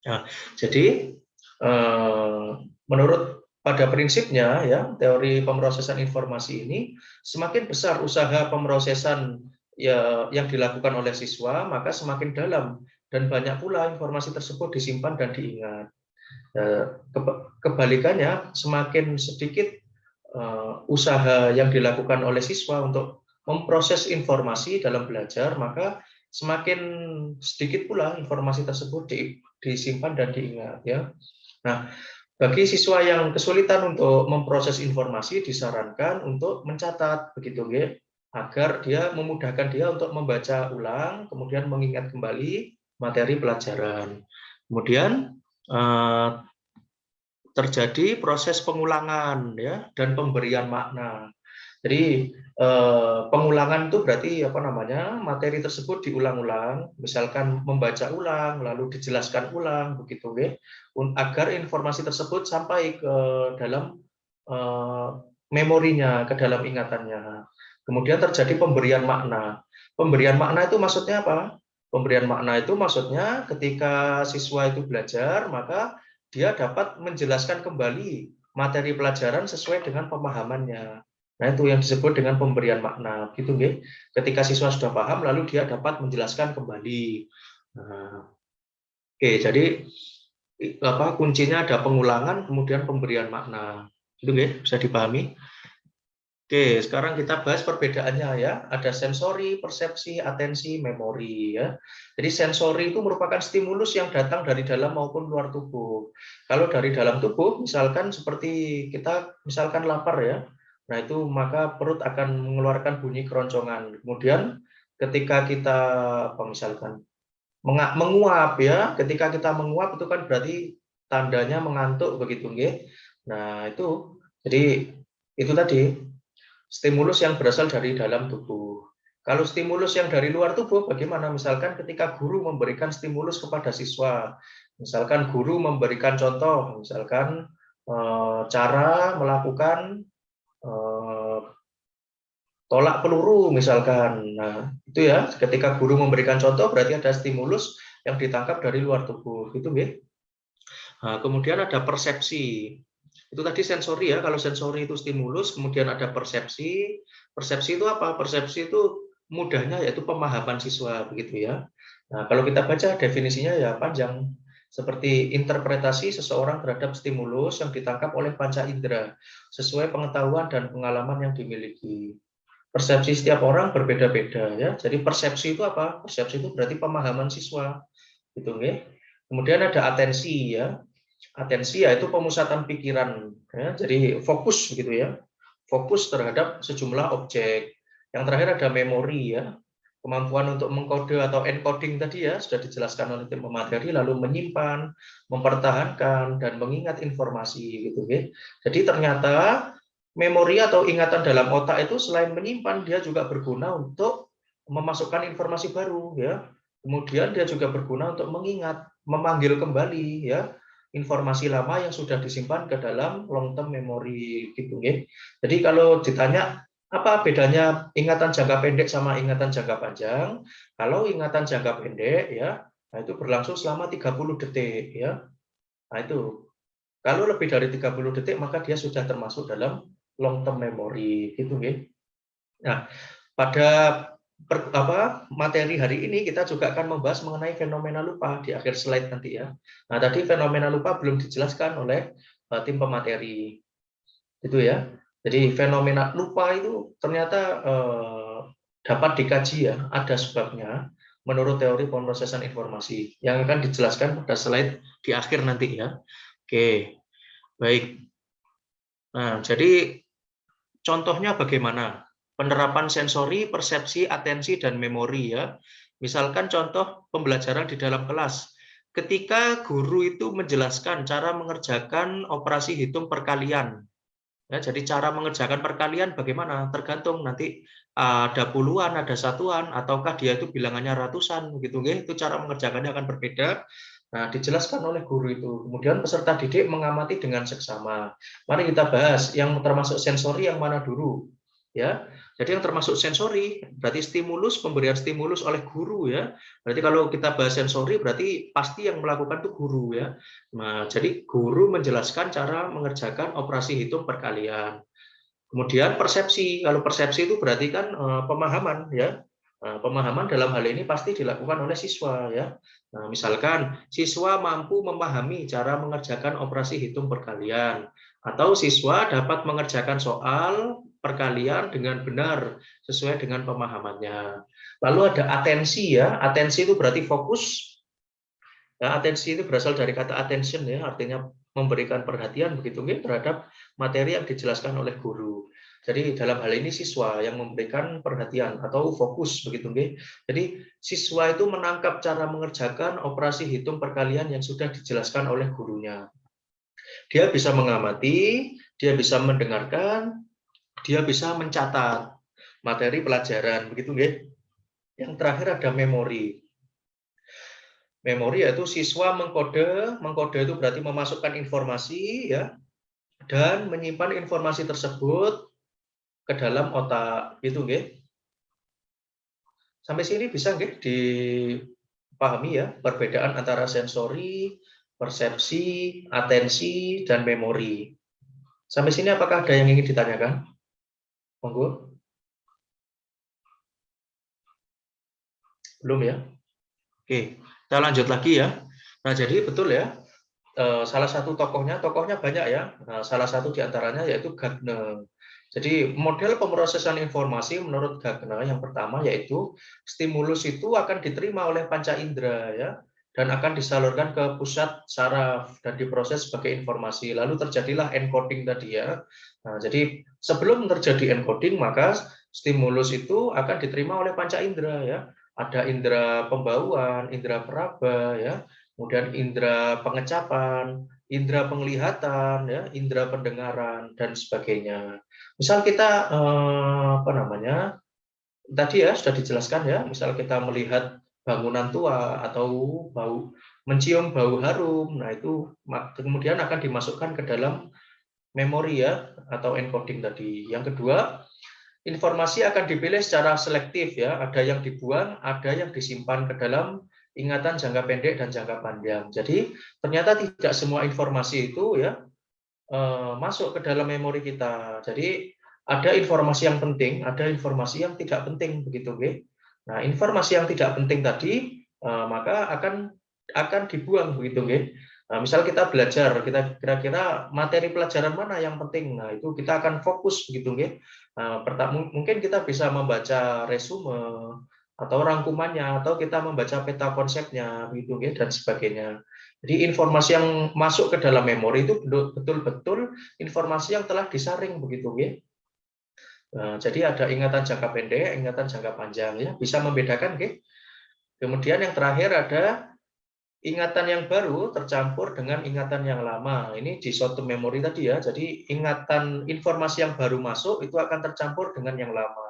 Nah, jadi menurut pada prinsipnya ya, teori pemrosesan informasi ini semakin besar usaha pemrosesan ya yang dilakukan oleh siswa, maka semakin dalam dan banyak pula informasi tersebut disimpan dan diingat. Kebalikannya, semakin sedikit usaha yang dilakukan oleh siswa untuk memproses informasi dalam belajar, maka semakin sedikit pula informasi tersebut disimpan dan diingat ya. Nah, bagi siswa yang kesulitan untuk memproses informasi disarankan untuk mencatat begitu ya, agar dia memudahkan dia untuk membaca ulang, kemudian mengingat kembali materi pelajaran. Kemudian terjadi proses pengulangan ya dan pemberian makna. Jadi pengulangan itu berarti apa namanya, materi tersebut diulang-ulang, misalkan membaca ulang lalu dijelaskan ulang begitu ya, agar informasi tersebut sampai ke dalam memorinya, ke dalam ingatannya. Kemudian terjadi pemberian makna. Pemberian makna itu maksudnya apa? Pemberian makna itu maksudnya ketika siswa itu belajar, maka dia dapat menjelaskan kembali materi pelajaran sesuai dengan pemahamannya. Nah, itu yang disebut dengan pemberian makna, gitu nggih. Ketika siswa sudah paham, lalu dia dapat menjelaskan kembali. Nah, oke, jadi apa kuncinya ada pengulangan, kemudian pemberian makna, gitu nggih, bisa dipahami. Oke, sekarang kita bahas perbedaannya ya. Ada sensori, persepsi, atensi, memori ya. Jadi sensori itu merupakan stimulus yang datang dari dalam maupun luar tubuh. Kalau dari dalam tubuh, misalkan seperti kita misalkan lapar ya. Nah, itu maka perut akan mengeluarkan bunyi keroncongan. Kemudian ketika kita apa misalkan menguap ya, ketika kita menguap itu kan berarti tandanya mengantuk begitu nggih. Nah, itu jadi itu tadi stimulus yang berasal dari dalam tubuh. Kalau stimulus yang dari luar tubuh, bagaimana? Misalkan ketika guru memberikan stimulus kepada siswa, misalkan guru memberikan contoh, misalkan cara melakukan tolak peluru, misalkan. Nah, itu ya, ketika guru memberikan contoh, berarti ada stimulus yang ditangkap dari luar tubuh, gitu ya. Nah, kemudian ada persepsi. Itu tadi sensori ya, kalau sensori itu stimulus, kemudian ada persepsi. Persepsi itu apa? Persepsi itu mudahnya yaitu pemahaman siswa begitu ya. Nah, kalau kita baca definisinya ya panjang, seperti interpretasi seseorang terhadap stimulus yang ditangkap oleh panca indera sesuai pengetahuan dan pengalaman yang dimiliki. Persepsi setiap orang berbeda-beda ya. Jadi persepsi itu apa? Persepsi itu berarti pemahaman siswa. Gitu nggih. Kemudian ada atensi ya. Atensi yaitu pemusatan pikiran ya, jadi fokus begitu ya, fokus terhadap sejumlah objek. Yang terakhir ada memori ya. Kemampuan untuk mengkode atau encoding tadi ya sudah dijelaskan oleh tim pemateri, lalu menyimpan, mempertahankan dan mengingat informasi gitu ya. Jadi ternyata memori atau ingatan dalam otak itu selain menyimpan, dia juga berguna untuk memasukkan informasi baru ya. Kemudian dia juga berguna untuk mengingat, memanggil kembali ya informasi lama yang sudah disimpan ke dalam long term memory gitu ya. Jadi kalau ditanya apa bedanya ingatan jangka pendek sama ingatan jangka panjang? Kalau ingatan jangka pendek ya, nah itu berlangsung selama 30 detik ya. Nah itu. Kalau lebih dari 30 detik maka dia sudah termasuk dalam long term memory gitu ya. Nah, pada materi hari ini kita juga akan membahas mengenai fenomena lupa di akhir slide nanti ya. Nah, tadi fenomena lupa belum dijelaskan oleh tim pemateri. Itu ya. Jadi fenomena lupa itu ternyata dapat dikaji ya, ada sebabnya menurut teori pemrosesan informasi yang akan dijelaskan pada slide di akhir nanti ya. Oke, baik. Nah, jadi contohnya bagaimana? Penerapan sensori, persepsi, atensi, dan memori ya. Misalkan contoh pembelajaran di dalam kelas. Ketika guru itu menjelaskan cara mengerjakan operasi hitung perkalian. Ya, jadi cara mengerjakan perkalian bagaimana? Tergantung nanti ada puluhan, ada satuan, ataukah dia itu bilangannya ratusan, begitu nggih? Itu cara mengerjakannya akan berbeda. Nah, dijelaskan oleh guru itu. Kemudian peserta didik mengamati dengan seksama. Mari kita bahas yang termasuk sensori yang mana dulu, ya. Jadi yang termasuk sensori berarti stimulus, pemberian stimulus oleh guru ya. Berarti kalau kita bahas sensori berarti pasti yang melakukan itu guru ya. Nah, jadi guru menjelaskan cara mengerjakan operasi hitung perkalian. Kemudian persepsi. Kalau persepsi itu berarti kan pemahaman ya. Nah, pemahaman dalam hal ini pasti dilakukan oleh siswa ya. Nah, misalkan siswa mampu memahami cara mengerjakan operasi hitung perkalian atau siswa dapat mengerjakan soal perkalian dengan benar sesuai dengan pemahamannya. Lalu ada atensi ya. Atensi itu berarti fokus. Nah, atensi itu berasal dari kata attention ya, artinya memberikan perhatian begitu terhadap materi yang dijelaskan oleh guru. Jadi dalam hal ini siswa yang memberikan perhatian atau fokus begitu nggih. Jadi siswa itu menangkap cara mengerjakan operasi hitung perkalian yang sudah dijelaskan oleh gurunya. Dia bisa mengamati, dia bisa mendengarkan, dia bisa mencatat materi pelajaran begitu nggih. Yang terakhir ada memori. Memori yaitu siswa mengkode itu berarti memasukkan informasi ya dan menyimpan informasi tersebut ke dalam otak gitu nggih. Sampai sini bisa nggih dipahami ya perbedaan antara sensori, persepsi, atensi dan memori. Sampai sini apakah ada yang ingin ditanyakan? Monggo. Belum ya? Oke, kita lanjut lagi ya. Nah, jadi betul ya. Salah satu tokohnya banyak ya. Nah, salah satu diantaranya yaitu Gardner. Jadi model pemrosesan informasi menurut Gardner yang pertama yaitu stimulus itu akan diterima oleh panca indera ya dan akan disalurkan ke pusat saraf dan diproses sebagai informasi. Lalu terjadilah encoding tadi ya. Nah, jadi sebelum terjadi encoding maka stimulus itu akan diterima oleh panca indera ya. Ada indera pembauan, indera peraba ya. Kemudian indera pengecapan, indera penglihatan, ya, indera pendengaran dan sebagainya. Misal kita tadi ya sudah dijelaskan ya, misal kita melihat bangunan tua atau mencium bau harum, nah itu kemudian akan dimasukkan ke dalam memori ya atau encoding tadi. Yang kedua, informasi akan dipilih secara selektif ya, ada yang dibuang, ada yang disimpan ke dalam ingatan jangka pendek dan jangka panjang. Jadi ternyata tidak semua informasi itu ya masuk ke dalam memori kita. Jadi ada informasi yang penting, ada informasi yang tidak penting begitu, nggih. Nah, informasi yang tidak penting tadi maka akan dibuang begitu, nggih. Nah, misal kita belajar, kita kira-kira materi pelajaran mana yang penting. Nah, itu kita akan fokus begitu, nggih. Mungkin kita bisa membaca resume atau rangkumannya, atau kita membaca peta konsepnya, begitu, dan sebagainya. Jadi informasi yang masuk ke dalam memori itu betul-betul informasi yang telah disaring, begitu. Jadi ada ingatan jangka pendek, ingatan jangka panjang, ya, bisa membedakan, oke? Kemudian yang terakhir ada ingatan yang baru tercampur dengan ingatan yang lama. Ini di short term memory tadi, ya. Jadi ingatan informasi yang baru masuk itu akan tercampur dengan yang lama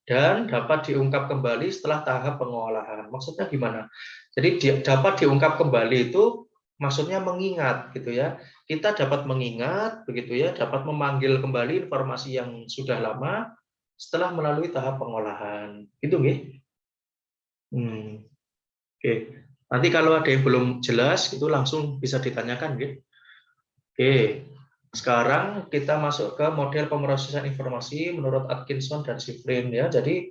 dan dapat diungkap kembali setelah tahap pengolahan. Maksudnya gimana? Jadi dapat diungkap kembali itu maksudnya mengingat, gitu ya. Kita dapat mengingat, begitu ya, dapat memanggil kembali informasi yang sudah lama setelah melalui tahap pengolahan. Gitu nggih? Oke. Nanti kalau ada yang belum jelas itu langsung bisa ditanyakan, gitu. Oke. Sekarang kita masuk ke model pemrosesan informasi menurut Atkinson dan Shiffrin, ya. Jadi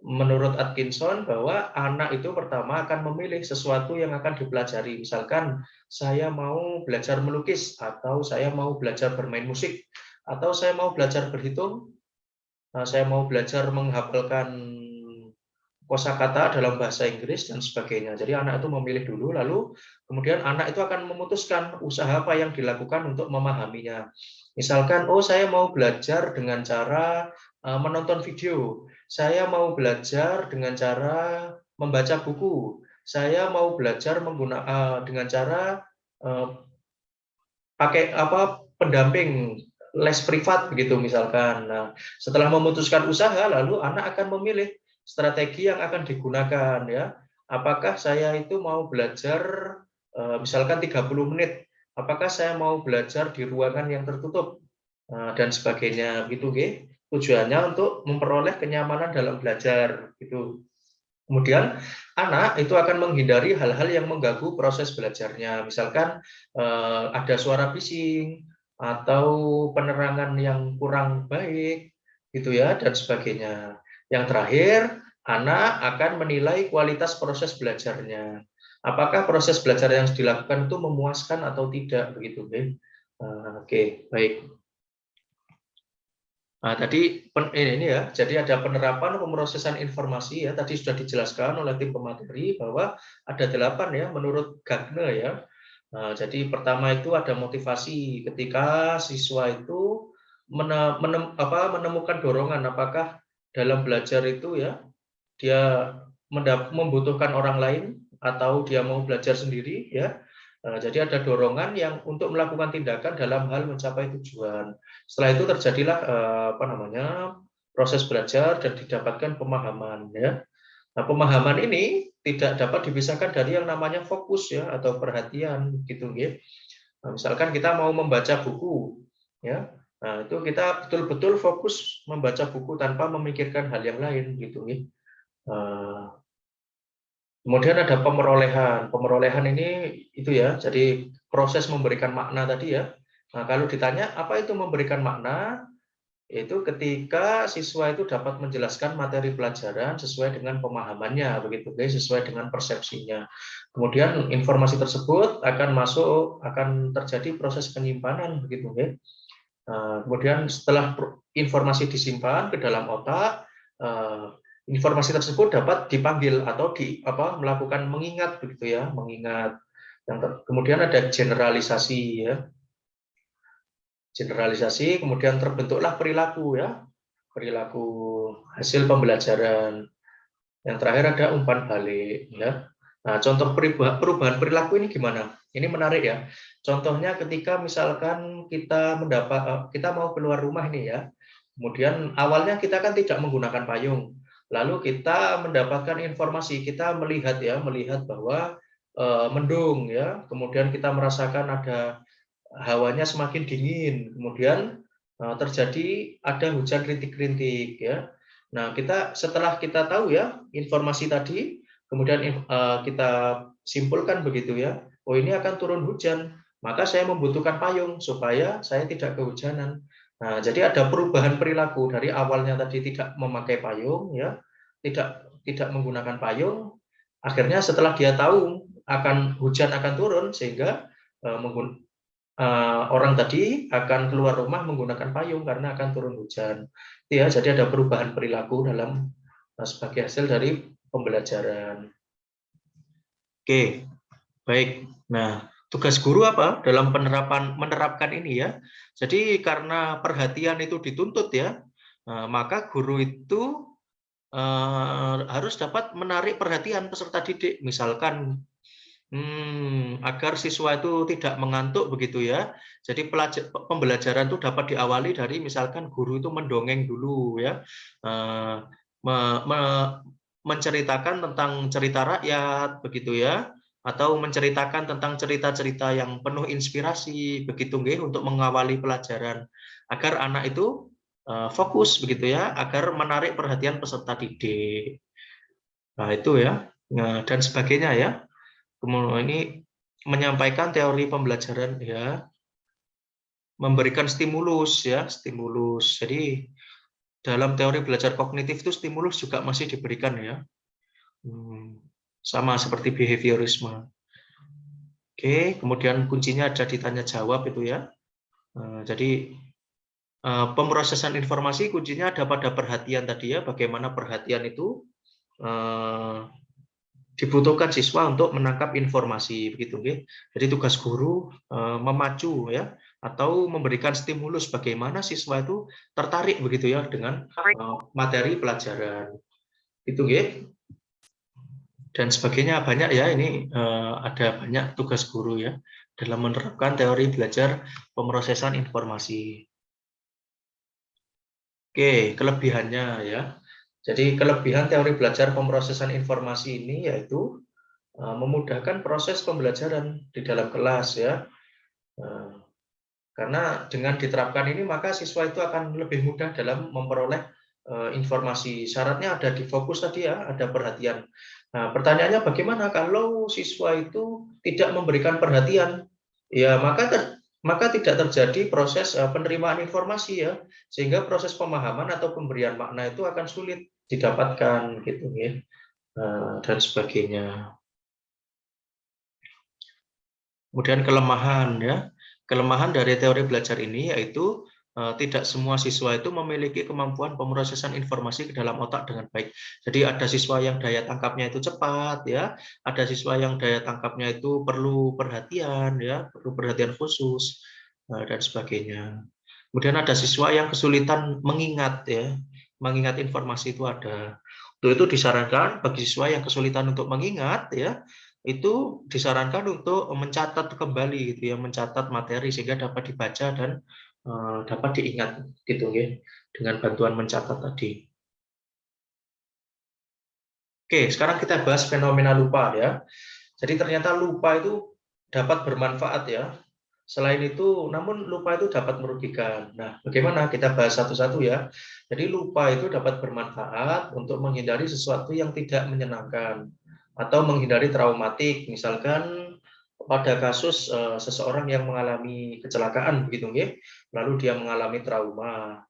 menurut Atkinson bahwa anak itu pertama akan memilih sesuatu yang akan dipelajari. Misalkan saya mau belajar melukis, atau saya mau belajar bermain musik, atau saya mau belajar berhitung, saya mau belajar menghafalkan kosakata dalam bahasa Inggris dan sebagainya. Jadi anak itu memilih dulu, lalu kemudian anak itu akan memutuskan usaha apa yang dilakukan untuk memahaminya. Misalkan, oh saya mau belajar dengan cara menonton video, saya mau belajar dengan cara membaca buku, saya mau belajar dengan cara pakai pendamping les privat begitu misalkan. Nah, setelah memutuskan usaha, lalu anak akan memilih strategi yang akan digunakan, ya. Apakah saya itu mau belajar misalkan 30 menit, apakah saya mau belajar di ruangan yang tertutup, dan sebagainya, gitu, nggih. Tujuannya untuk memperoleh kenyamanan dalam belajar, gitu. Kemudian anak itu akan menghindari hal-hal yang mengganggu proses belajarnya. Misalkan ada suara bising atau penerangan yang kurang baik, gitu ya, dan sebagainya. Yang terakhir, anak akan menilai kualitas proses belajarnya. Apakah proses belajar yang dilakukan itu memuaskan atau tidak, begitu, oke, baik. Nah, tadi ini ya, jadi ada penerapan pemrosesan informasi, ya, tadi sudah dijelaskan oleh tim pemateri bahwa ada 8 ya menurut Gagne, ya. Nah, jadi pertama itu ada motivasi ketika siswa itu menemukan dorongan, apakah dalam belajar itu, ya, dia membutuhkan orang lain atau dia mau belajar sendiri, ya. Jadi ada dorongan yang untuk melakukan tindakan dalam hal mencapai tujuan. Setelah itu terjadilah proses belajar dan didapatkan pemahaman, ya. Nah, pemahaman ini tidak dapat dipisahkan dari yang namanya fokus, ya, atau perhatian, gitu, ya. Nah, misalkan kita mau membaca buku, ya. Nah, itu kita betul-betul fokus membaca buku tanpa memikirkan hal yang lain, gitu, ya. Kemudian ada pemerolehan. Pemerolehan ini itu, ya, jadi proses memberikan makna tadi, ya. Nah, kalau ditanya apa itu memberikan makna, itu ketika siswa itu dapat menjelaskan materi pelajaran sesuai dengan pemahamannya, begitu, guys, sesuai dengan persepsinya. Kemudian informasi tersebut akan terjadi proses penyimpanan, begitu, guys. Kemudian setelah informasi disimpan ke dalam otak, informasi tersebut dapat dipanggil atau melakukan mengingat, begitu, ya, mengingat. Kemudian ada generalisasi, ya. Generalisasi, kemudian terbentuklah perilaku, ya, perilaku hasil pembelajaran. Yang terakhir ada umpan balik, ya. Nah, contoh perubahan perilaku ini gimana? Ini menarik, ya. Contohnya ketika misalkan kita mau keluar rumah ini, ya. Kemudian awalnya kita kan tidak menggunakan payung. Lalu kita mendapatkan informasi, kita melihat bahwa mendung, ya. Kemudian kita merasakan ada hawanya semakin dingin, kemudian terjadi ada hujan rintik-rintik, ya. Nah, setelah kita tahu, ya, informasi tadi, kemudian kita simpulkan begitu, ya. Oh, ini akan turun hujan, maka saya membutuhkan payung supaya saya tidak kehujanan. Nah, jadi ada perubahan perilaku dari awalnya tadi tidak memakai payung, ya, tidak menggunakan payung. Akhirnya setelah dia tahu hujan akan turun, sehingga orang tadi akan keluar rumah menggunakan payung karena akan turun hujan. Ya, jadi ada perubahan perilaku sebagai hasil dari pembelajaran. Oke, baik. Nah, tugas guru apa dalam menerapkan ini, ya? Jadi karena perhatian itu dituntut, ya. maka guru itu harus dapat menarik perhatian peserta didik, misalkan agar siswa itu tidak mengantuk begitu ya. Jadi pembelajaran itu dapat diawali dari misalkan guru itu mendongeng dulu ya, menceritakan tentang cerita rakyat begitu ya, atau menceritakan tentang cerita-cerita yang penuh inspirasi begitu nggih, untuk mengawali pelajaran agar anak itu fokus begitu ya, agar menarik perhatian peserta didik. Nah, itu ya. Dan sebagainya ya. Kemudian ini menyampaikan teori pembelajaran ya, memberikan stimulus ya, stimulus. Jadi dalam teori belajar kognitif itu stimulus juga masih diberikan ya. Sama seperti behaviorisme. Oke, kemudian kuncinya ada di tanya jawab itu ya. Jadi pemrosesan informasi kuncinya ada pada perhatian tadi ya, bagaimana perhatian itu dibutuhkan siswa untuk menangkap informasi begitu nggih. Jadi tugas guru memacu ya, atau memberikan stimulus bagaimana siswa itu tertarik begitu ya dengan materi pelajaran. Itu nggih. Dan sebagainya banyak ya, ini ada banyak tugas guru ya dalam menerapkan teori belajar pemrosesan informasi. Oke, kelebihannya ya. Jadi kelebihan teori belajar pemrosesan informasi ini yaitu memudahkan proses pembelajaran di dalam kelas ya. Karena dengan diterapkan ini maka siswa itu akan lebih mudah dalam memperoleh informasi. Syaratnya ada di fokus tadi ya, ada perhatian. Nah, pertanyaannya bagaimana kalau siswa itu tidak memberikan perhatian? Ya, maka tidak terjadi proses penerimaan informasi ya, sehingga proses pemahaman atau pemberian makna itu akan sulit didapatkan gitu ya, dan sebagainya. Kemudian kelemahan ya, kelemahan dari teori belajar ini yaitu tidak semua siswa itu memiliki kemampuan pemrosesan informasi ke dalam otak dengan baik. Jadi ada siswa yang daya tangkapnya itu cepat ya, ada siswa yang daya tangkapnya itu perlu perhatian ya, perlu perhatian khusus dan sebagainya. Kemudian ada siswa yang kesulitan mengingat ya, mengingat informasi itu ada. Untuk itu disarankan bagi siswa yang kesulitan untuk mengingat ya, itu disarankan untuk mencatat kembali gitu ya, mencatat materi sehingga dapat dibaca dan dapat diingat gitu ya, dengan bantuan mencatat tadi. Oke, sekarang kita bahas fenomena lupa ya. Jadi ternyata lupa itu dapat bermanfaat ya. Selain itu, namun lupa itu dapat merugikan. Nah, bagaimana? Kita bahas satu-satu ya. Jadi lupa itu dapat bermanfaat untuk menghindari sesuatu yang tidak menyenangkan atau menghindari traumatik, misalkan pada kasus seseorang yang mengalami kecelakaan begitu ya, lalu dia mengalami trauma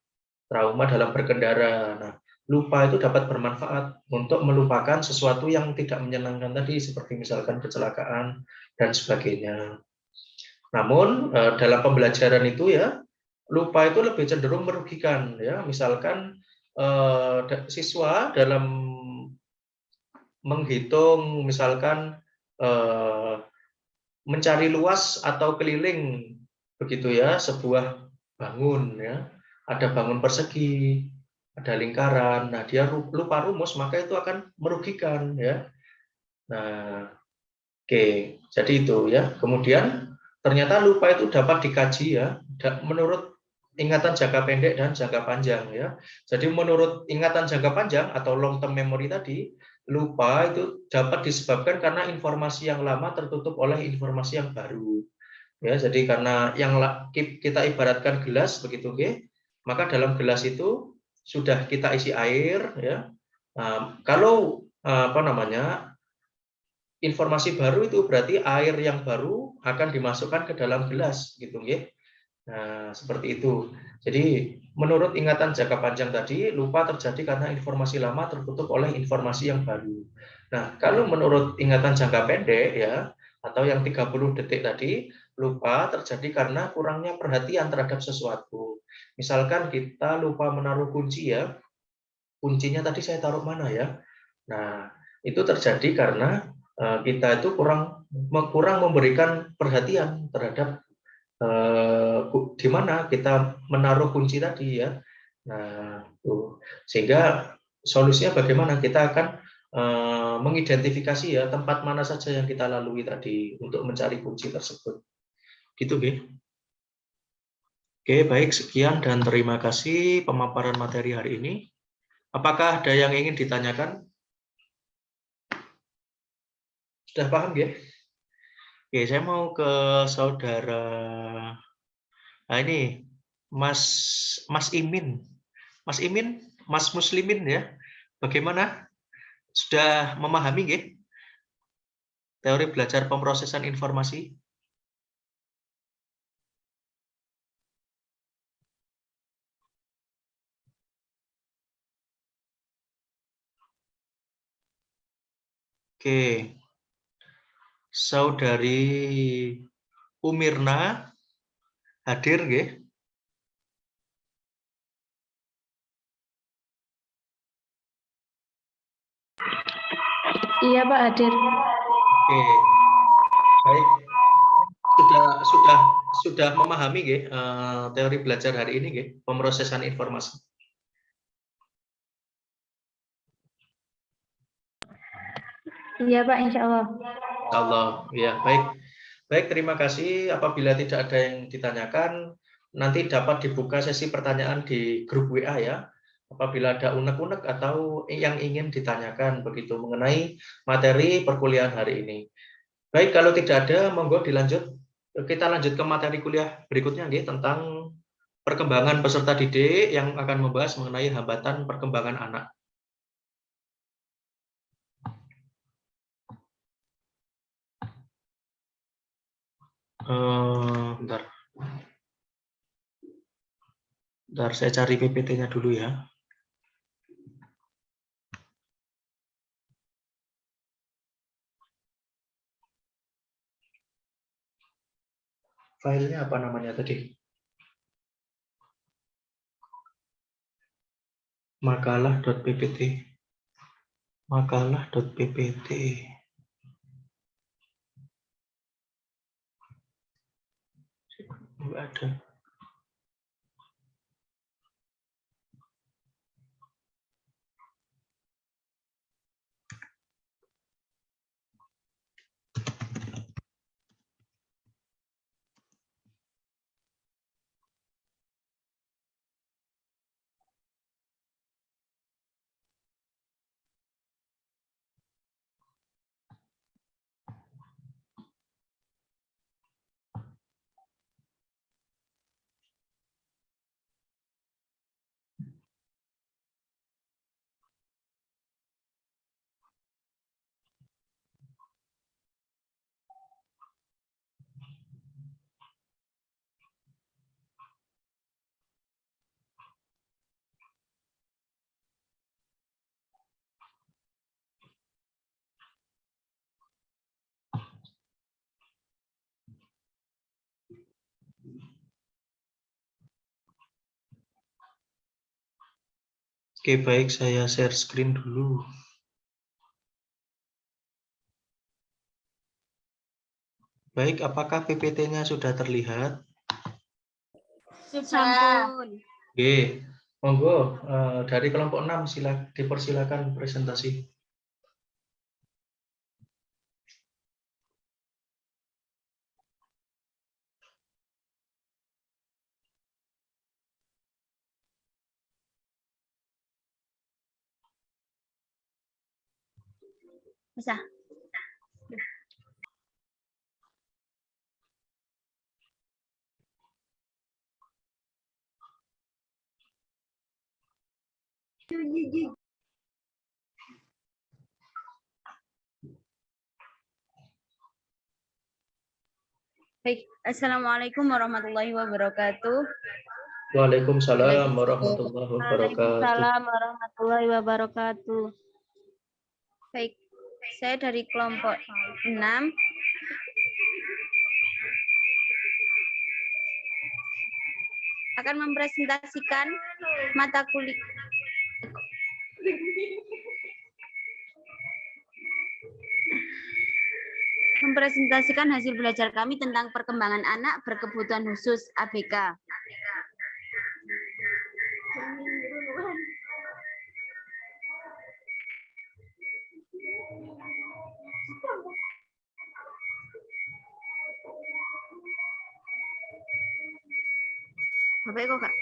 dalam berkendara. Nah, lupa itu dapat bermanfaat untuk melupakan sesuatu yang tidak menyenangkan tadi, seperti misalkan kecelakaan dan sebagainya. Namun dalam pembelajaran itu ya, lupa itu lebih cenderung merugikan ya. Misalkan siswa dalam menghitung misalkan mencari luas atau keliling begitu ya sebuah bangun ya, ada bangun persegi, ada lingkaran. Nah, dia lupa rumus, maka itu akan merugikan ya. Nah, oke, jadi itu ya. Kemudian ternyata lupa itu dapat dikaji ya, menurut ingatan jangka pendek dan jangka panjang ya. Jadi menurut ingatan jangka panjang atau long term memory tadi, lupa itu dapat disebabkan karena informasi yang lama tertutup oleh informasi yang baru. Ya, jadi karena yang kita ibaratkan gelas begitu, oke? Maka dalam gelas itu sudah kita isi air ya. Nah, kalau informasi baru itu berarti air yang baru akan dimasukkan ke dalam gelas gitu nggih. Nah, seperti itu. Jadi menurut ingatan jangka panjang tadi, lupa terjadi karena informasi lama tertutup oleh informasi yang baru. Nah, kalau menurut ingatan jangka pendek ya, atau yang 30 detik tadi, lupa terjadi karena kurangnya perhatian terhadap sesuatu. Misalkan kita lupa menaruh kunci ya. Kuncinya tadi saya taruh mana ya? Nah, itu terjadi karena kita itu kurang memberikan perhatian terhadap di mana kita menaruh kunci tadi ya. Nah, sehingga solusinya bagaimana? Kita akan mengidentifikasi ya tempat mana saja yang kita lalui tadi untuk mencari kunci tersebut. Gitu, G. Oke, baik, sekian dan terima kasih pemaparan materi hari ini. Apakah ada yang ingin ditanyakan? Sudah paham, G? Oke, saya mau ke saudara. Nah, ini Mas Imin. Mas Imin, Mas Muslimin ya. Bagaimana? Sudah memahami, G? Teori belajar pemrosesan informasi? Oke. Saudari Umirna hadir, nggih? Iya Pak, hadir. Oke. Baik. Sudah memahami nggih teori belajar hari ini nggih, pemrosesan informasi? Iya Pak, insya Allah. Insya Allah, ya baik. Baik, terima kasih. Apabila tidak ada yang ditanyakan, nanti dapat dibuka sesi pertanyaan di grup WA ya. Apabila ada unek-unek atau yang ingin ditanyakan begitu mengenai materi perkuliahan hari ini. Baik, kalau tidak ada, monggo dilanjut. Kita lanjut ke materi kuliah berikutnya nggih, tentang perkembangan peserta didik yang akan membahas mengenai hambatan perkembangan anak. Bentar. Bentar, saya cari PPT-nya dulu ya. Filenya apa namanya tadi? Makalah.ppt. Makalah.ppt. Nggak ada. Oke, baik, saya share screen dulu. Baik, apakah PPT-nya sudah terlihat? Sampun. Oke, monggo dari kelompok 6 dipersilakan presentasi. Bisa. Baik, Assalamualaikum warahmatullahi wabarakatuh. Waalaikumsalam warahmatullahi wabarakatuh. Waalaikumsalam warahmatullahi wabarakatuh. Baik, saya dari kelompok 6. Akan mempresentasikan mata kuliah hasil belajar kami tentang perkembangan anak berkebutuhan khusus ABK. Bapak kok Kak?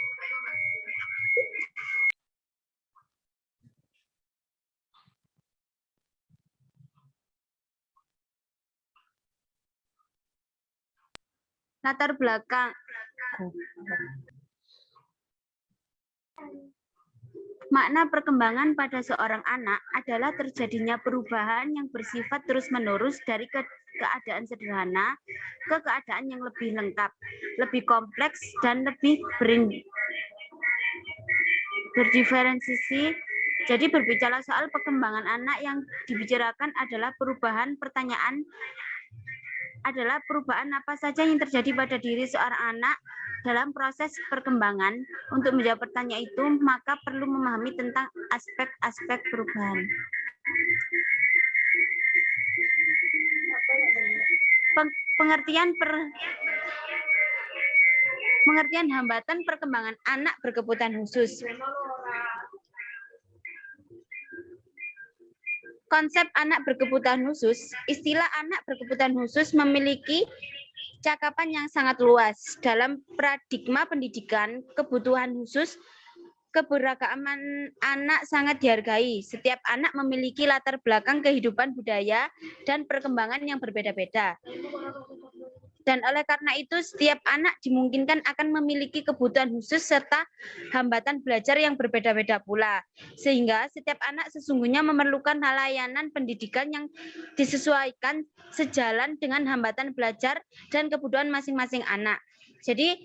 Latar belakang. Makna perkembangan pada seorang anak adalah terjadinya perubahan yang bersifat terus-menerus dari keadaan sederhana ke keadaan yang lebih lengkap, lebih kompleks, dan lebih berdiferensiasi. Jadi berbicara soal perkembangan anak yang dibicarakan adalah perubahan apa saja yang terjadi pada diri seorang anak dalam proses perkembangan. Untuk menjawab pertanyaan itu, maka perlu memahami tentang aspek-aspek perubahan. Pengertian hambatan perkembangan anak berkebutuhan khusus. Konsep anak berkebutuhan khusus, istilah anak berkebutuhan khusus memiliki cakapan yang sangat luas. Dalam paradigma pendidikan, kebutuhan khusus, keberagaman anak sangat dihargai. Setiap anak memiliki latar belakang kehidupan budaya dan perkembangan yang berbeda-beda. Dan oleh karena itu, setiap anak dimungkinkan akan memiliki kebutuhan khusus serta hambatan belajar yang berbeda-beda pula. Sehingga setiap anak sesungguhnya memerlukan layanan pendidikan yang disesuaikan sejalan dengan hambatan belajar dan kebutuhan masing-masing anak. Jadi,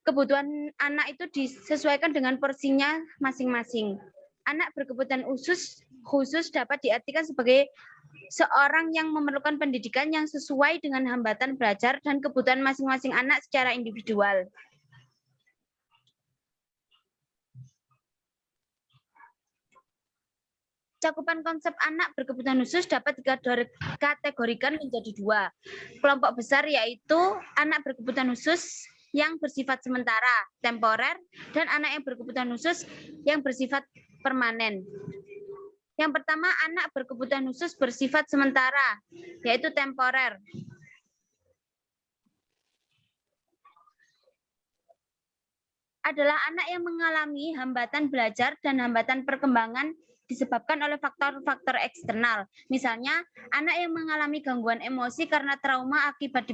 kebutuhan anak itu disesuaikan dengan porsinya masing-masing. Anak berkebutuhan khusus dapat diartikan sebagai seorang yang memerlukan pendidikan yang sesuai dengan hambatan belajar dan kebutuhan masing-masing anak secara individual. Cakupan konsep anak berkebutuhan khusus dapat dikategorikan menjadi dua. Kelompok besar yaitu anak berkebutuhan khusus yang bersifat sementara, temporer, dan anak yang berkebutuhan khusus yang bersifat permanen. Yang pertama, anak berkebutuhan khusus bersifat sementara, yaitu temporer. Adalah anak yang mengalami hambatan belajar dan hambatan perkembangan disebabkan oleh faktor-faktor eksternal. Misalnya, anak yang mengalami gangguan emosi karena trauma akibat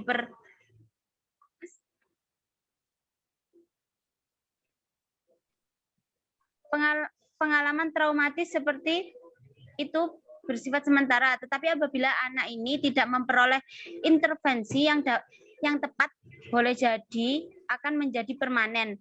pengalaman traumatis seperti itu bersifat sementara, tetapi apabila anak ini tidak memperoleh intervensi yang tepat, boleh jadi akan menjadi permanen.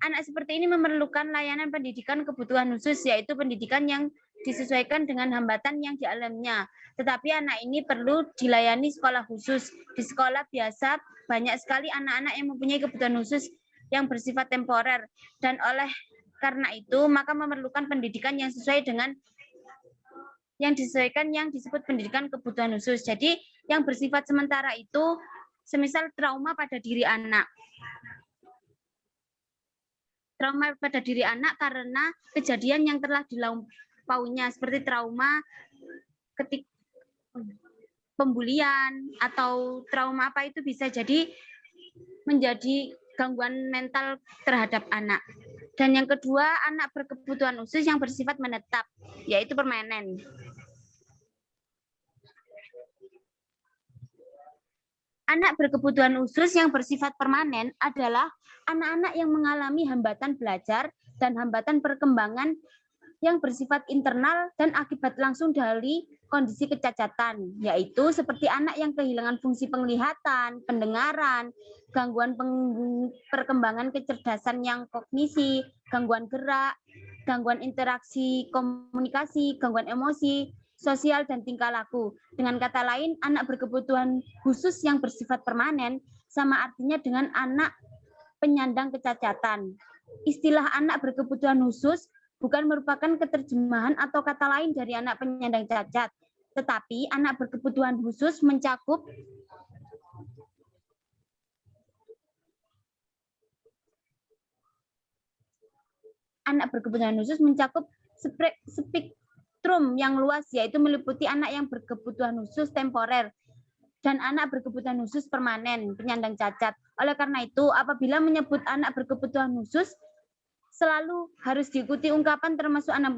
Anak seperti ini memerlukan layanan pendidikan kebutuhan khusus, yaitu pendidikan yang disesuaikan dengan hambatan yang dialaminya. Tetapi anak ini perlu dilayani sekolah khusus. Di sekolah biasa banyak sekali anak-anak yang mempunyai kebutuhan khusus yang bersifat temporer, dan oleh karena itu maka memerlukan pendidikan yang sesuai dengan yang disesuaikan yang disebut pendidikan kebutuhan khusus. Jadi yang bersifat sementara itu semisal trauma pada diri anak. Trauma pada diri anak karena kejadian yang telah dilampauinya seperti trauma ketika pembulian atau trauma apa itu bisa jadi menjadi gangguan mental terhadap anak. Dan yang kedua, anak berkebutuhan khusus yang bersifat menetap, yaitu permanen. Anak berkebutuhan khusus yang bersifat permanen adalah anak-anak yang mengalami hambatan belajar dan hambatan perkembangan yang bersifat internal dan akibat langsung dari kondisi kecacatan, yaitu seperti anak yang kehilangan fungsi penglihatan, pendengaran, gangguan perkembangan kecerdasan yang kognisi, gangguan gerak, gangguan interaksi komunikasi, gangguan emosi, sosial, dan tingkah laku. Dengan kata lain, anak berkebutuhan khusus yang bersifat permanen sama artinya dengan anak penyandang kecacatan. Istilah anak berkebutuhan khusus bukan merupakan keterjemahan atau kata lain dari anak penyandang cacat, tetapi anak berkebutuhan khusus mencakup spektrum yang luas, yaitu meliputi anak yang berkebutuhan khusus temporer, dan anak berkebutuhan khusus permanen, penyandang cacat. Oleh karena itu, apabila menyebut anak berkebutuhan khusus, selalu harus diikuti ungkapan termasuk anak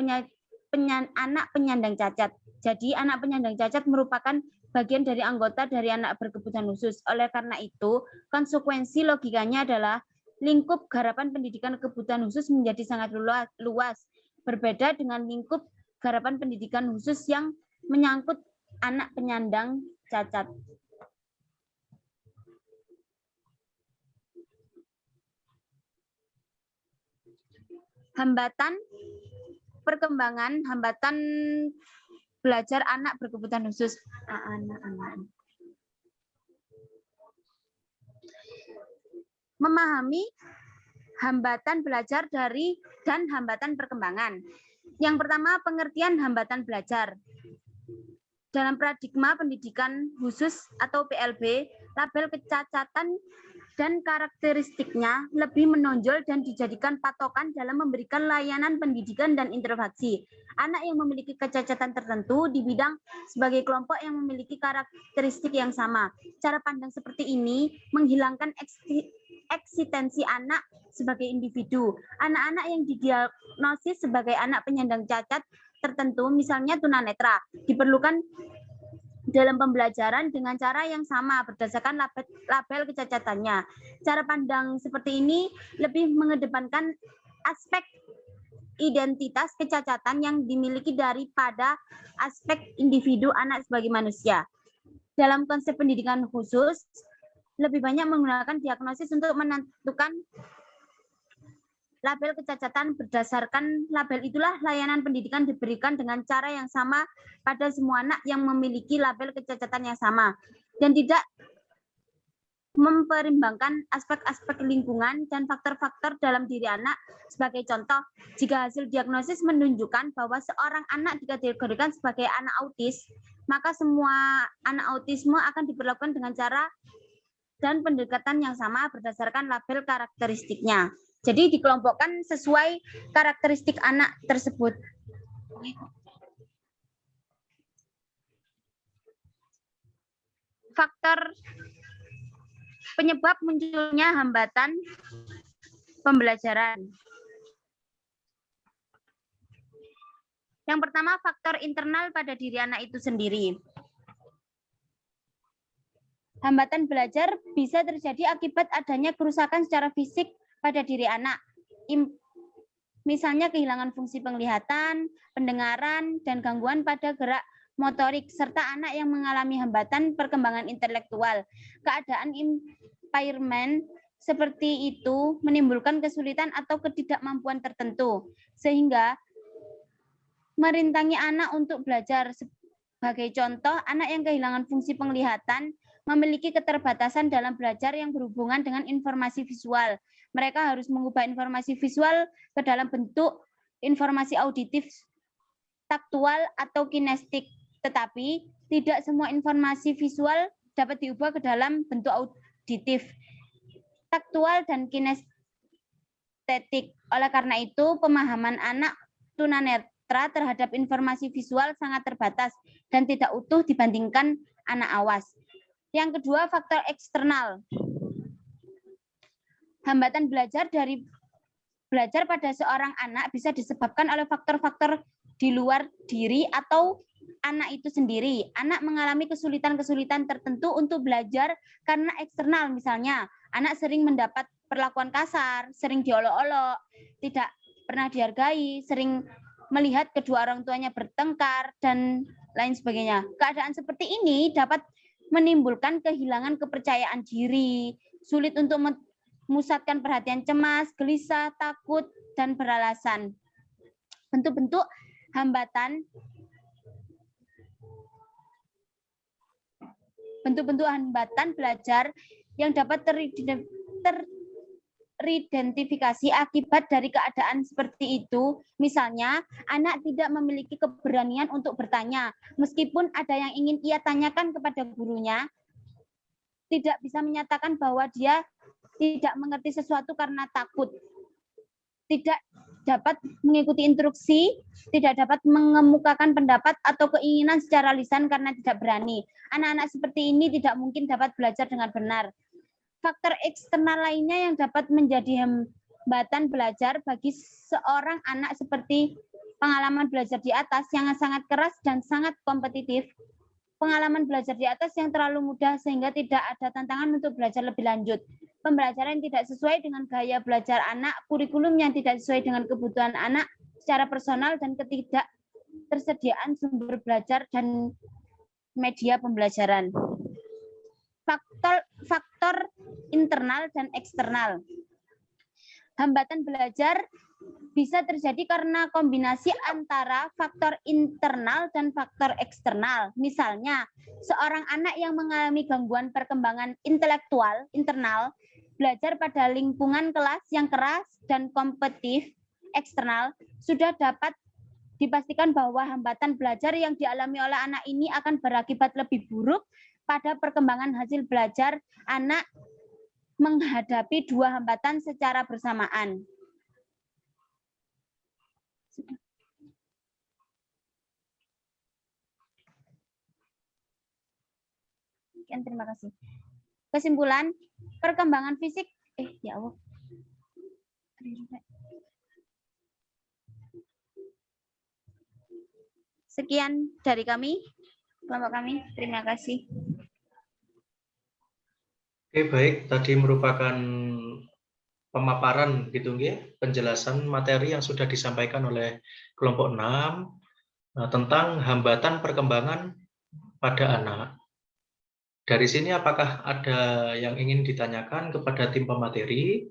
penyandang cacat. Jadi, anak penyandang cacat merupakan bagian dari anggota dari anak berkebutuhan khusus. Oleh karena itu, konsekuensi logikanya adalah lingkup garapan pendidikan kebutuhan khusus menjadi sangat luas, berbeda dengan lingkup garapan pendidikan khusus yang menyangkut anak penyandang cacat. Hambatan perkembangan, hambatan belajar anak berkebutuhan khusus. Memahami hambatan belajar dan hambatan perkembangan. Yang pertama, pengertian hambatan belajar. Dalam paradigma pendidikan khusus atau PLB, label kecacatan dan karakteristiknya lebih menonjol dan dijadikan patokan dalam memberikan layanan pendidikan dan intervensi. Anak yang memiliki kecacatan tertentu di bidang sebagai kelompok yang memiliki karakteristik yang sama. Cara pandang seperti ini menghilangkan eksistensi anak sebagai individu. Anak-anak yang didiagnosis sebagai anak penyandang cacat tertentu, misalnya tunanetra, diperlukan dalam pembelajaran dengan cara yang sama berdasarkan label kecacatannya. Cara pandang seperti ini lebih mengedepankan aspek identitas kecacatan yang dimiliki daripada aspek individu anak sebagai manusia. Dalam konsep pendidikan khusus, lebih banyak menggunakan diagnosis untuk menentukan label kecacatan. Berdasarkan label itulah layanan pendidikan diberikan dengan cara yang sama pada semua anak yang memiliki label kecacatan yang sama dan tidak mempertimbangkan aspek-aspek lingkungan dan faktor-faktor dalam diri anak. Sebagai contoh, jika hasil diagnosis menunjukkan bahwa seorang anak dikategorikan sebagai anak autis, maka semua anak autisme akan diperlakukan dengan cara dan pendekatan yang sama berdasarkan label karakteristiknya. Jadi dikelompokkan sesuai karakteristik anak tersebut. Faktor penyebab munculnya hambatan pembelajaran. Yang pertama, faktor internal pada diri anak itu sendiri. Hambatan belajar bisa terjadi akibat adanya kerusakan secara fisik pada diri anak. Misalnya kehilangan fungsi penglihatan, pendengaran, dan gangguan pada gerak motorik, serta anak yang mengalami hambatan perkembangan intelektual. Keadaan impairment seperti itu menimbulkan kesulitan atau ketidakmampuan tertentu, sehingga merintangi anak untuk belajar. Sebagai contoh, anak yang kehilangan fungsi penglihatan memiliki keterbatasan dalam belajar yang berhubungan dengan informasi visual. Mereka harus mengubah informasi visual ke dalam bentuk informasi auditif, taktual, atau kinestik. Tetapi tidak semua informasi visual dapat diubah ke dalam bentuk auditif, taktual, dan kinestetik. Oleh karena itu, pemahaman anak tunanetra terhadap informasi visual sangat terbatas dan tidak utuh dibandingkan anak awas. Yang kedua, faktor eksternal. Hambatan belajar pada seorang anak bisa disebabkan oleh faktor-faktor di luar diri atau anak itu sendiri. Anak mengalami kesulitan-kesulitan tertentu untuk belajar karena eksternal. Misalnya, anak sering mendapat perlakuan kasar, sering diolok-olok, tidak pernah dihargai, sering melihat kedua orang tuanya bertengkar, dan lain sebagainya. Keadaan seperti ini dapat menimbulkan kehilangan kepercayaan diri, sulit untuk memusatkan perhatian, cemas, gelisah, takut, dan beralasan. Bentuk-bentuk hambatan belajar yang dapat teridentifikasi akibat dari keadaan seperti itu. Misalnya, anak tidak memiliki keberanian untuk bertanya, meskipun ada yang ingin ia tanyakan kepada gurunya, tidak bisa menyatakan bahwa dia tidak mengerti sesuatu karena takut. Tidak dapat mengikuti instruksi, tidak dapat mengemukakan pendapat atau keinginan secara lisan karena tidak berani. Anak-anak seperti ini tidak mungkin dapat belajar dengan benar. Faktor eksternal lainnya yang dapat menjadi hambatan belajar bagi seorang anak seperti pengalaman belajar di atas yang sangat keras dan sangat kompetitif, pengalaman belajar di atas yang terlalu mudah sehingga tidak ada tantangan untuk belajar lebih lanjut, pembelajaran yang tidak sesuai dengan gaya belajar anak, kurikulum yang tidak sesuai dengan kebutuhan anak secara personal, dan ketidaktersediaan sumber belajar dan media pembelajaran. Faktor internal dan eksternal. Hambatan belajar bisa terjadi karena kombinasi antara faktor internal dan faktor eksternal. Misalnya, seorang anak yang mengalami gangguan perkembangan intelektual internal belajar pada lingkungan kelas yang keras dan kompetitif eksternal, sudah dapat dipastikan bahwa hambatan belajar yang dialami oleh anak ini akan berakibat lebih buruk pada perkembangan hasil belajar anak menghadapi dua hambatan secara bersamaan. Sekian, terima kasih. Kesimpulan, perkembangan fisik, ya Allah. Sekian dari kami, kelompok kami. Terima kasih. Oke, baik. Tadi merupakan pemaparan gitu nggih, penjelasan materi yang sudah disampaikan oleh kelompok 6 tentang hambatan perkembangan pada anak. Dari sini apakah ada yang ingin ditanyakan kepada tim pemateri?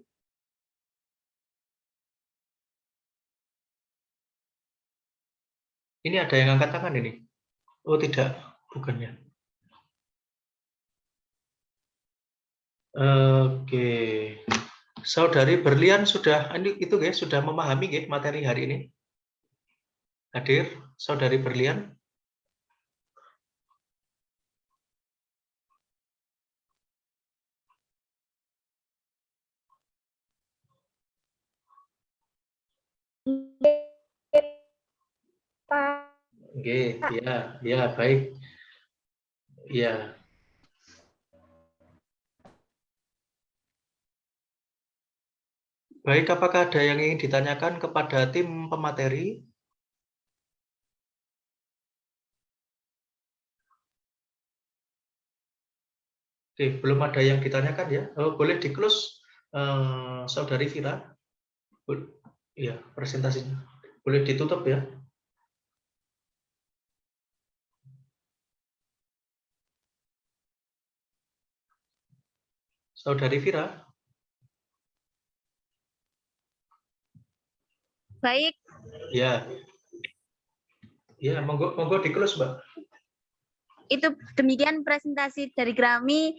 Ini ada yang angkat tangan ini? Oh tidak, bukannya. Oke, Saudari Berlian sudah itu guys, sudah memahami guys materi hari ini? Hadir, Saudari Berlian? Oke, ya baik. Ya. Baik, apakah ada yang ingin ditanyakan kepada tim pemateri? Oke, belum ada yang ditanyakan ya. Oh, boleh di-close, Saudari Vira. Iya, presentasinya. Boleh ditutup ya. Saudari Vira. Baik. Ya. Ya, monggo di-close, Mbak. Itu demikian presentasi dari kami.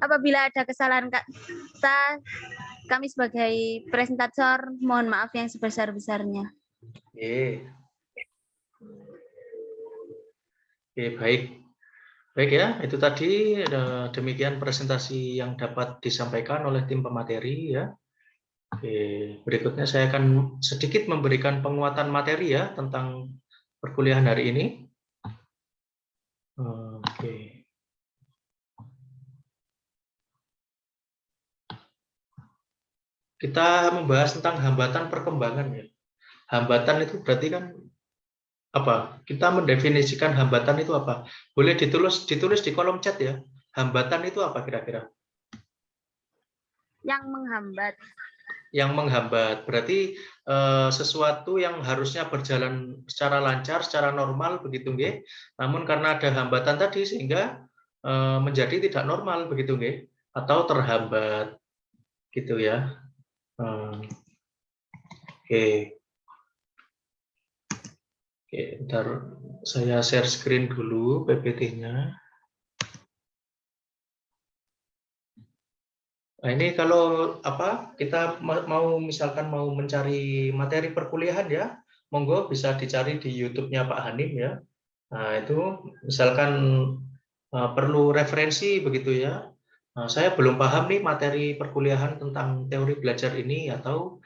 Apabila ada kesalahan kata, kami sebagai presentator mohon maaf yang sebesar-besarnya. Oke, baik. Baik ya, itu tadi demikian presentasi yang dapat disampaikan oleh tim pemateri ya. Oke, berikutnya saya akan sedikit memberikan penguatan materi ya tentang perkuliahan hari ini. Oke. Kita membahas tentang hambatan perkembangan ya. Hambatan itu berarti kan apa? Kita mendefinisikan hambatan itu apa? Boleh ditulis di kolom chat ya. Hambatan itu apa kira-kira? Yang menghambat. Yang menghambat berarti sesuatu yang harusnya berjalan secara lancar, secara normal begitu nggih. Namun karena ada hambatan tadi sehingga menjadi tidak normal begitu nggih, atau terhambat gitu ya. Oke. Oke, ntar saya share screen dulu PPT-nya. Nah, ini kalau apa kita misalkan mau mencari materi perkuliahan ya, monggo bisa dicari di YouTube-nya Pak Hanim ya. Nah, itu misalkan perlu referensi begitu ya. Nah, saya belum paham nih materi perkuliahan tentang teori belajar ini atau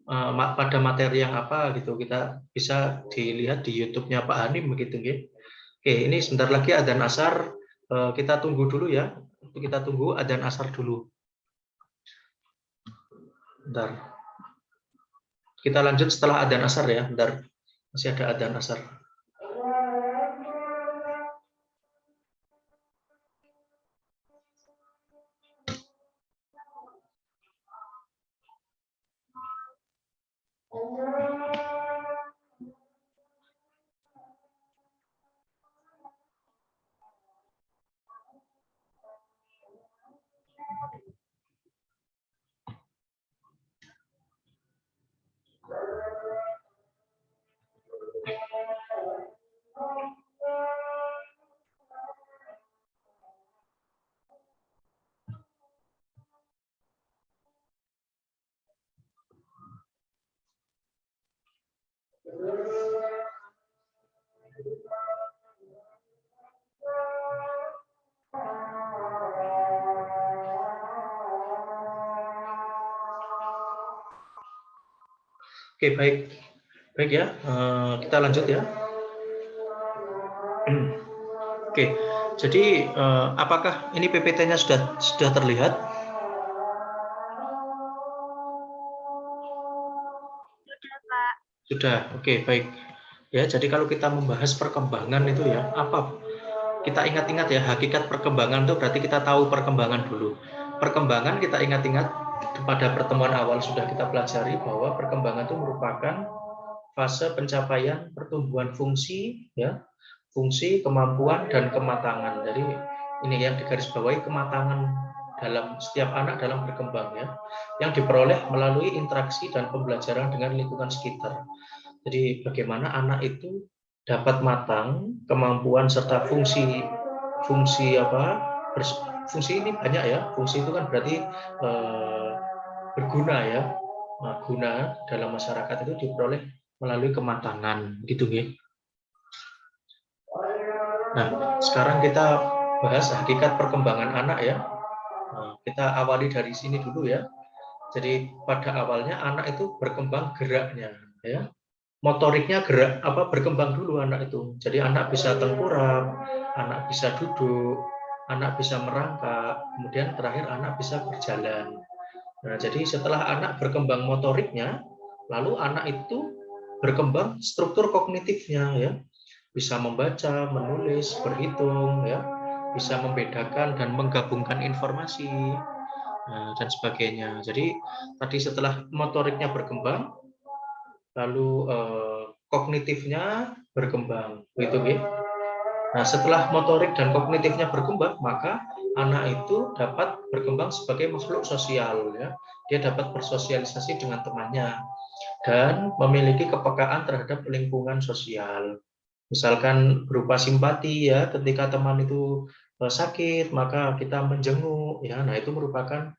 pada materi yang apa gitu, kita bisa dilihat di YouTube-nya Pak Hanim begitu nggih. Oke, ini sebentar lagi adzan asar, kita tunggu dulu ya. Kita tunggu adzan asar dulu. Bentar. Kita lanjut setelah adzan asar ya, bentar. Masih ada adzan asar. Oke, baik ya. Kita lanjut ya. Oke, jadi apakah ini PPT-nya sudah terlihat? Sudah, Pak. Sudah. Oke, baik. Ya, jadi kalau kita membahas perkembangan itu ya, apa? Kita ingat-ingat ya, hakikat perkembangan itu berarti kita tahu perkembangan dulu. Perkembangan kita ingat-ingat pada pertemuan awal sudah kita pelajari bahwa perkembangan itu merupakan fase pencapaian pertumbuhan fungsi, ya, fungsi, kemampuan, dan kematangan. Jadi ini yang digarisbawahi, kematangan dalam setiap anak dalam berkembang ya, yang diperoleh melalui interaksi dan pembelajaran dengan lingkungan sekitar. Jadi bagaimana anak itu dapat matang, kemampuan serta fungsi ini banyak ya. Fungsi itu kan berarti berguna ya. Nah, guna dalam masyarakat itu diperoleh melalui kematangan, gitu ya. Nah, sekarang kita bahas hakikat perkembangan anak ya. Nah, kita awali dari sini dulu ya. Jadi pada awalnya anak itu berkembang geraknya ya. Motoriknya berkembang dulu anak itu. Jadi anak bisa tengkurap, anak bisa duduk, anak bisa merangkak, kemudian terakhir anak bisa berjalan. Nah, jadi setelah anak berkembang motoriknya, lalu anak itu berkembang struktur kognitifnya ya. Bisa membaca, menulis, berhitung ya, bisa membedakan dan menggabungkan informasi dan sebagainya. Jadi tadi setelah motoriknya berkembang, lalu kognitifnya berkembang, begitu ya. Nah, setelah motorik dan kognitifnya berkembang, maka anak itu dapat berkembang sebagai makhluk sosial ya. Dia dapat bersosialisasi dengan temannya dan memiliki kepekaan terhadap lingkungan sosial. Misalkan berupa simpati ya, ketika teman itu sakit maka kita menjenguk ya. Nah, itu merupakan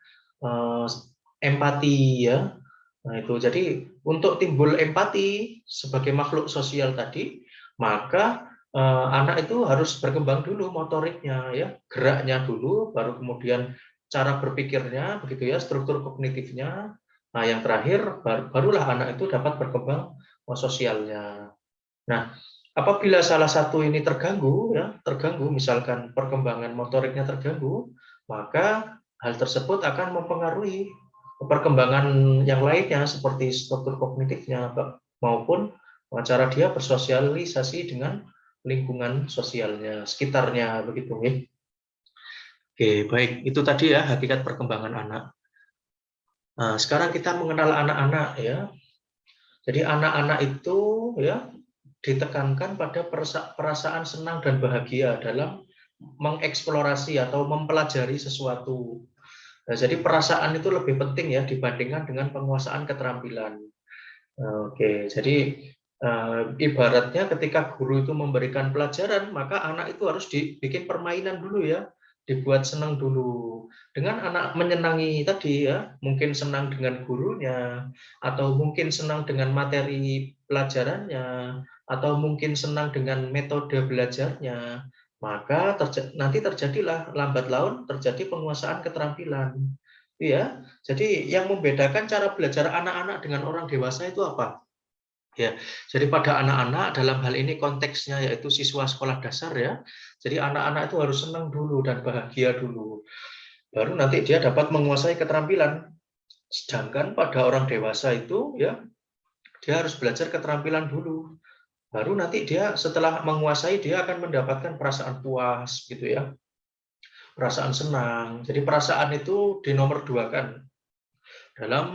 empati ya. Nah, itu jadi untuk timbul empati sebagai makhluk sosial tadi, maka anak itu harus berkembang dulu motoriknya ya, geraknya dulu, baru kemudian cara berpikirnya begitu ya, struktur kognitifnya. Nah, yang terakhir barulah anak itu dapat berkembang sosialnya. Nah, apabila salah satu ini terganggu ya, misalkan perkembangan motoriknya terganggu, maka hal tersebut akan mempengaruhi perkembangan yang lainnya seperti struktur kognitifnya maupun cara dia bersosialisasi dengan lingkungan sosialnya, sekitarnya begitu ya. Oke, baik, itu tadi ya hakikat perkembangan anak. Nah, sekarang kita mengenal anak-anak ya. Jadi anak-anak itu ya ditekankan pada perasaan senang dan bahagia dalam mengeksplorasi atau mempelajari sesuatu. Nah, jadi perasaan itu lebih penting ya dibandingkan dengan penguasaan keterampilan. Oke, jadi ibaratnya ketika guru itu memberikan pelajaran, maka anak itu harus dibikin permainan dulu ya, dibuat senang dulu. Dengan anak menyenangi tadi ya, mungkin senang dengan gurunya, atau mungkin senang dengan materi pelajarannya, atau mungkin senang dengan metode belajarnya, maka nanti terjadilah lambat laun terjadi penguasaan keterampilan. Iya, jadi yang membedakan cara belajar anak-anak dengan orang dewasa itu apa? Ya, jadi pada anak-anak dalam hal ini konteksnya yaitu siswa sekolah dasar ya. Jadi anak-anak itu harus senang dulu dan bahagia dulu. Baru nanti dia dapat menguasai keterampilan. Sedangkan pada orang dewasa itu ya, dia harus belajar keterampilan dulu. Baru nanti dia setelah menguasai dia akan mendapatkan perasaan puas gitu ya. Perasaan senang. Jadi perasaan itu dinomor duakan dalam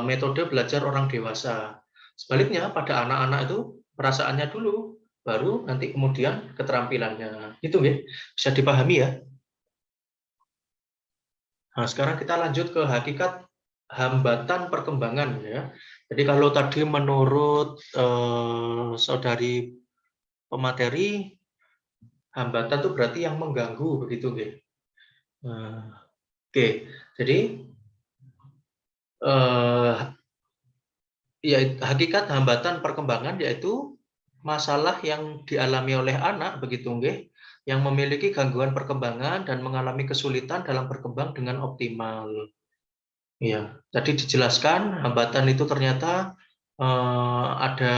metode belajar orang dewasa. Sebaliknya pada anak-anak itu perasaannya dulu, baru nanti kemudian keterampilannya. Itu ya, bisa dipahami ya. Nah, sekarang kita lanjut ke hakikat hambatan perkembangan ya. Jadi kalau tadi menurut saudari pemateri, hambatan itu berarti yang mengganggu begitu nggih. Oke, jadi ya, hakikat hambatan perkembangan yaitu masalah yang dialami oleh anak begitu nggih, yang memiliki gangguan perkembangan dan mengalami kesulitan dalam berkembang dengan optimal. Ya, tadi dijelaskan hambatan itu ternyata ada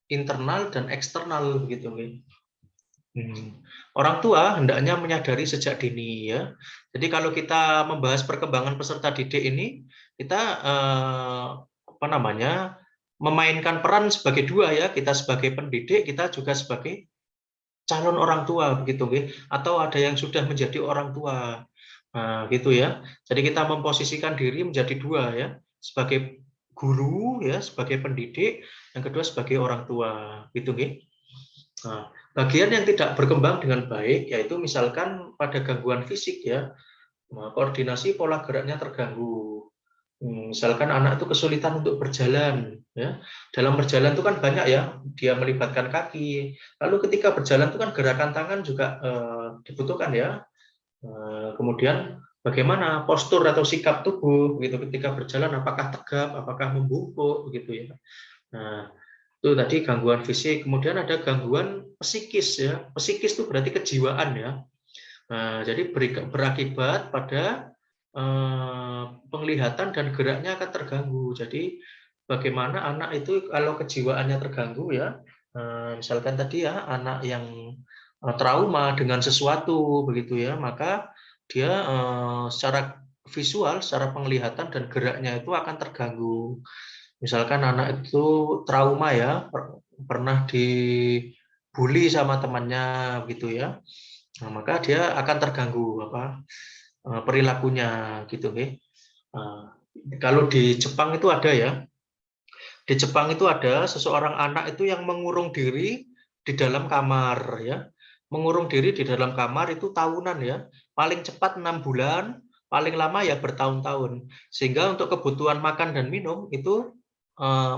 internal dan eksternal begitu nggih. Orang tua hendaknya menyadari sejak dini ya. Jadi kalau kita membahas perkembangan peserta didik ini, kita memainkan peran sebagai dua ya, kita sebagai pendidik, kita juga sebagai calon orang tua begitu nggih, atau ada yang sudah menjadi orang tua. Nah, gitu ya. Jadi kita memposisikan diri menjadi dua ya, sebagai guru ya, sebagai pendidik, yang kedua sebagai orang tua, gitu nggih. Nah, bagian yang tidak berkembang dengan baik yaitu misalkan pada gangguan fisik ya, koordinasi pola geraknya terganggu. Misalkan anak itu kesulitan untuk berjalan ya. Dalam berjalan itu kan banyak ya, dia melibatkan kaki. Lalu ketika berjalan itu kan gerakan tangan juga dibutuhkan ya. Kemudian bagaimana postur atau sikap tubuh begitu ketika berjalan, apakah tegap, apakah membungkuk begitu ya. Nah, itu tadi gangguan fisik. Kemudian ada gangguan psikis ya. Psikis itu berarti kejiwaan ya. Nah, jadi berakibat pada penglihatan dan geraknya akan terganggu. Jadi bagaimana anak itu kalau kejiwaannya terganggu ya, misalkan tadi ya anak yang trauma dengan sesuatu begitu ya, maka dia secara visual, secara penglihatan dan geraknya itu akan terganggu. Misalkan anak itu trauma ya, pernah dibully sama temannya gitu ya. Nah, maka dia akan terganggu perilakunya gitu nggih. Kalau di Jepang itu ada ya. Di Jepang itu ada seseorang anak itu yang mengurung diri di dalam kamar ya. Mengurung diri di dalam kamar itu tahunan ya. Paling cepat 6 bulan, paling lama ya bertahun-tahun. Sehingga untuk kebutuhan makan dan minum itu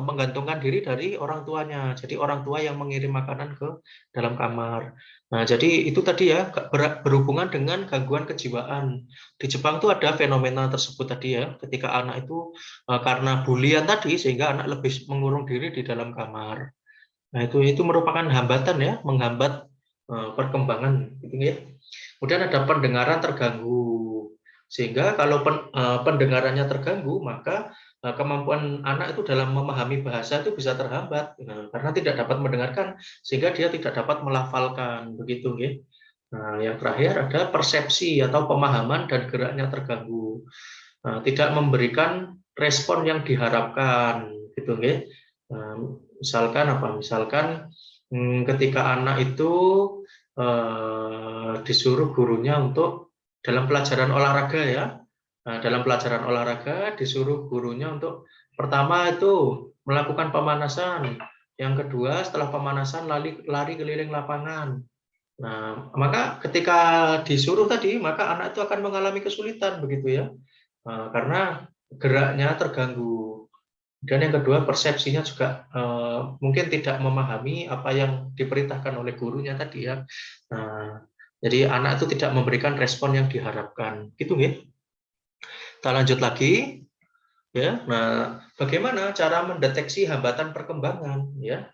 menggantungkan diri dari orang tuanya. Jadi orang tua yang mengirim makanan ke dalam kamar. Nah, jadi itu tadi ya berhubungan dengan gangguan kejiwaan. Di Jepang itu ada fenomena tersebut tadi ya, ketika anak itu karena bulian tadi sehingga anak lebih mengurung diri di dalam kamar. Nah, itu merupakan hambatan ya, menghambat perkembangan gitu ya. Kemudian ada pendengaran terganggu. Sehingga kalau pendengarannya terganggu, maka kemampuan anak itu dalam memahami bahasa itu bisa terhambat karena tidak dapat mendengarkan sehingga dia tidak dapat melafalkan begitu nggih. Nah, yang terakhir ada persepsi atau pemahaman dan geraknya terganggu. Tidak memberikan respon yang diharapkan gitu nggih. Misalkan Misalkan ketika anak itu disuruh gurunya untuk dalam pelajaran olahraga ya. Nah, dalam pelajaran olahraga disuruh gurunya untuk pertama itu melakukan pemanasan, yang kedua setelah pemanasan lari keliling lapangan. Nah, maka ketika disuruh tadi, maka anak itu akan mengalami kesulitan begitu ya, karena geraknya terganggu. Dan yang kedua persepsinya juga mungkin tidak memahami apa yang diperintahkan oleh gurunya tadi ya. Nah, jadi anak itu tidak memberikan respon yang diharapkan, gitu ya. Kita lanjut lagi, ya. Nah, bagaimana cara mendeteksi hambatan perkembangan, ya?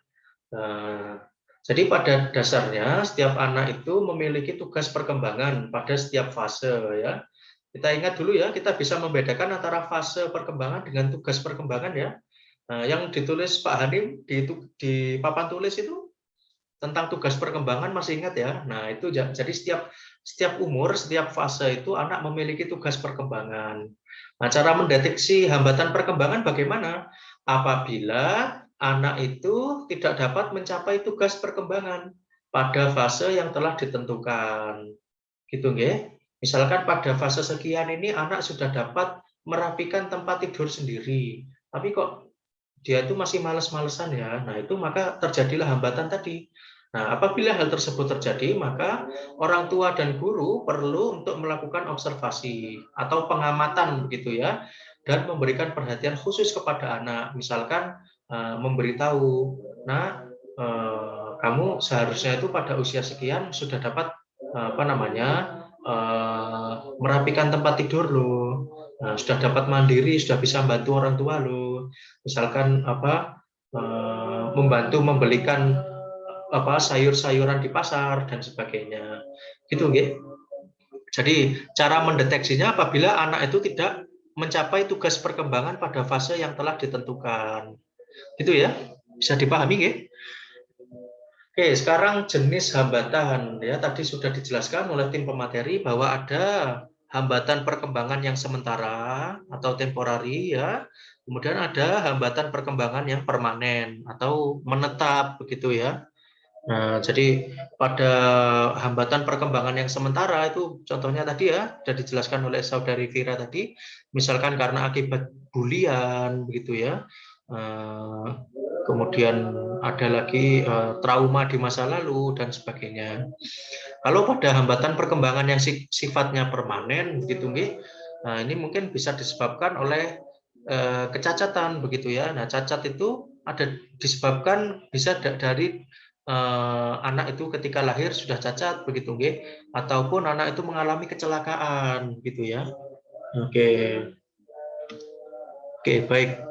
Jadi pada dasarnya setiap anak itu memiliki tugas perkembangan pada setiap fase, ya. Kita ingat dulu ya, kita bisa membedakan antara fase perkembangan dengan tugas perkembangan ya. Nah, yang ditulis Pak Hanim di papan tulis itu tentang tugas perkembangan masih ingat ya. Nah, itu jadi setiap umur, setiap fase itu anak memiliki tugas perkembangan. Nah, cara mendeteksi hambatan perkembangan bagaimana? Apabila anak itu tidak dapat mencapai tugas perkembangan pada fase yang telah ditentukan. Gitu nggih. Misalkan pada fase sekian ini anak sudah dapat merapikan tempat tidur sendiri, tapi kok dia itu masih males-malesan ya. Nah, itu maka terjadilah hambatan tadi. Nah, apabila hal tersebut terjadi, maka orang tua dan guru perlu untuk melakukan observasi atau pengamatan begitu ya, dan memberikan perhatian khusus kepada anak. Misalkan memberitahu, nah kamu seharusnya itu pada usia sekian sudah dapat merapikan tempat tidur loh. Nah, sudah dapat mandiri, sudah bisa membantu orang tua loh. Misalkan membantu membelikan sayur-sayuran di pasar dan sebagainya. Gitu nggih. Jadi cara mendeteksinya apabila anak itu tidak mencapai tugas perkembangan pada fase yang telah ditentukan. Gitu ya. Bisa dipahami nggih? Oke, sekarang jenis hambatan ya tadi sudah dijelaskan oleh tim pemateri bahwa ada hambatan perkembangan yang sementara atau temporari ya. Kemudian ada hambatan perkembangan yang permanen atau menetap begitu ya. Nah, jadi pada hambatan perkembangan yang sementara itu contohnya tadi ya sudah dijelaskan oleh saudari Vira tadi, misalkan karena akibat bulian begitu ya. Kemudian ada lagi trauma di masa lalu dan sebagainya. Kalau pada hambatan perkembangan yang sifatnya permanen begitu nggih, nah ini mungkin bisa disebabkan oleh kecacatan begitu ya. Nah, cacat itu ada disebabkan bisa dari anak itu ketika lahir sudah cacat begitu nggih, ataupun anak itu mengalami kecelakaan gitu ya. Oke. Oke, baik.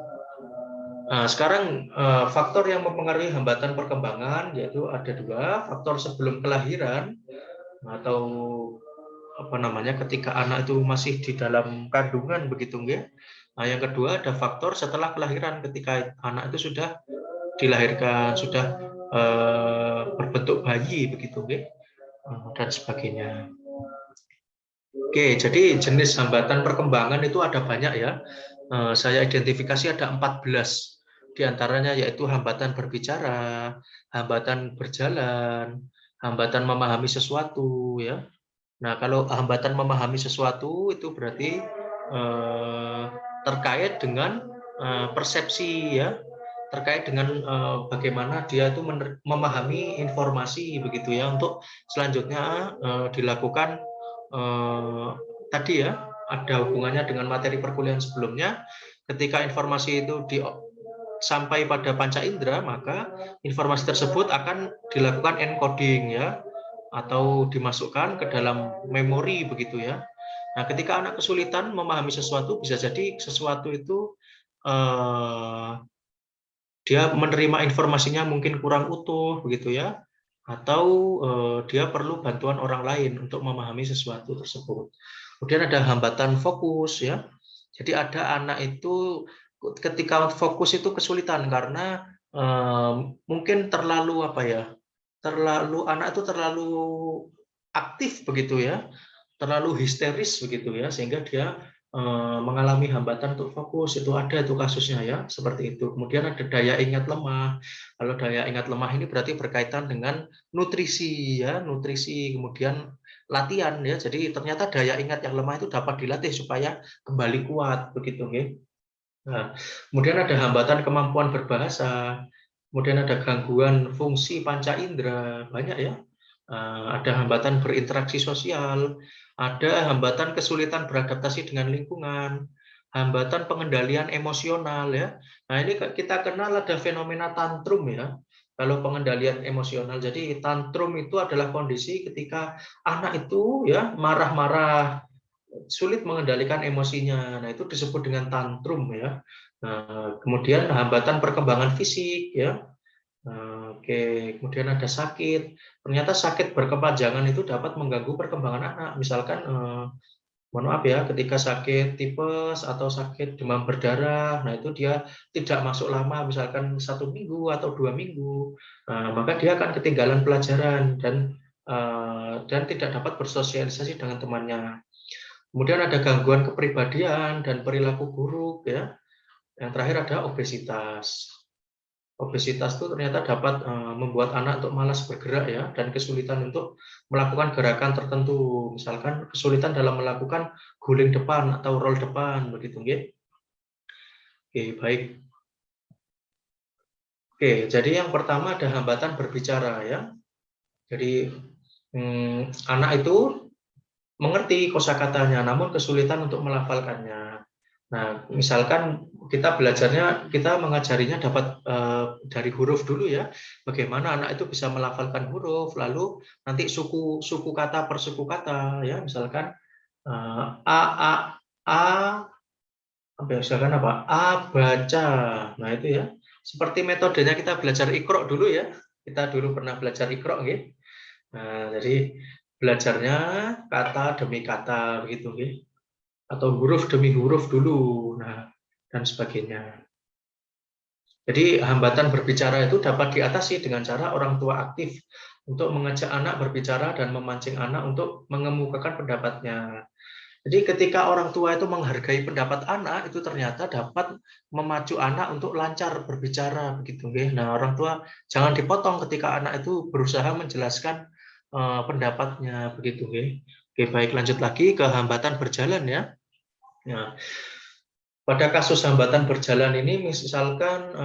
Nah, sekarang faktor yang mempengaruhi hambatan perkembangan yaitu ada dua, faktor sebelum kelahiran atau ketika anak itu masih di dalam kandungan begitu nggih. Nah, yang kedua ada faktor setelah kelahiran ketika anak itu sudah dilahirkan, sudah berbentuk bayi begitu nggih, dan sebagainya. Oke, jadi jenis hambatan perkembangan itu ada banyak ya. Saya identifikasi ada 14. Di antaranya yaitu hambatan berbicara, hambatan berjalan, hambatan memahami sesuatu ya. Nah, kalau hambatan memahami sesuatu itu berarti terkait dengan persepsi ya, terkait dengan bagaimana dia itu memahami informasi begitu ya, untuk selanjutnya dilakukan tadi ya, ada hubungannya dengan materi perkuliahan sebelumnya. Ketika informasi itu sampai pada panca indera, maka informasi tersebut akan dilakukan encoding ya, atau dimasukkan ke dalam memori begitu ya. Nah, ketika anak kesulitan memahami sesuatu, bisa jadi sesuatu itu dia menerima informasinya mungkin kurang utuh begitu ya, atau dia perlu bantuan orang lain untuk memahami sesuatu tersebut. Kemudian ada hambatan fokus ya. Jadi ada anak itu ketika fokus itu kesulitan karena mungkin terlalu anak itu terlalu aktif begitu ya, terlalu histeris begitu ya, sehingga dia mengalami hambatan untuk fokus. Itu ada itu kasusnya ya, seperti itu. Kemudian ada daya ingat lemah. Kalau daya ingat lemah ini berarti berkaitan dengan nutrisi ya, nutrisi kemudian latihan ya. Jadi ternyata daya ingat yang lemah itu dapat dilatih supaya kembali kuat begitu nggih. Nah, kemudian ada hambatan kemampuan berbahasa. Kemudian ada gangguan fungsi panca indera, banyak ya. Ada hambatan berinteraksi sosial, ada hambatan kesulitan beradaptasi dengan lingkungan, hambatan pengendalian emosional ya. Nah, ini kita kenal ada fenomena tantrum ya. Kalau pengendalian emosional, jadi tantrum itu adalah kondisi ketika anak itu ya marah-marah, sulit mengendalikan emosinya. Nah, itu disebut dengan tantrum ya. Nah, kemudian hambatan perkembangan fisik ya. Oke, kemudian ada sakit. Ternyata sakit berkepanjangan itu dapat mengganggu perkembangan anak. Misalkan mohon maaf ya, ketika sakit tipes atau sakit demam berdarah, nah itu dia tidak masuk lama, misalkan 1 minggu atau 2 minggu, maka dia akan ketinggalan pelajaran dan tidak dapat bersosialisasi dengan temannya. Kemudian ada gangguan kepribadian dan perilaku buruk ya. Yang terakhir ada obesitas. Obesitas itu ternyata dapat membuat anak untuk malas bergerak ya, dan kesulitan untuk melakukan gerakan tertentu, misalkan kesulitan dalam melakukan guling depan atau roll depan begitu nggih. Oke, baik. Oke, jadi yang pertama ada hambatan berbicara ya. Jadi anak itu mengerti kosakatanya namun kesulitan untuk melafalkannya. Nah, misalkan kita mengajarinya dapat dari huruf dulu ya. Bagaimana anak itu bisa melafalkan huruf, lalu nanti suku kata per suku kata ya. Misalkan misalkan apa? A baca. Nah, itu ya. Seperti metodenya kita belajar Iqra dulu ya. Kita dulu pernah belajar Iqra nggih. Nah, jadi belajarnya kata demi kata begitu nggih. Atau huruf demi huruf dulu, nah dan sebagainya. Jadi hambatan berbicara itu dapat diatasi dengan cara orang tua aktif untuk mengajak anak berbicara dan memancing anak untuk mengemukakan pendapatnya. Jadi ketika orang tua itu menghargai pendapat anak, itu ternyata dapat memacu anak untuk lancar berbicara begitu nggih. Nah, orang tua jangan dipotong ketika anak itu berusaha menjelaskan pendapatnya begitu nggih. Oke, baik, lanjut lagi ke hambatan berjalan ya. Nah, pada kasus hambatan berjalan ini, misalkan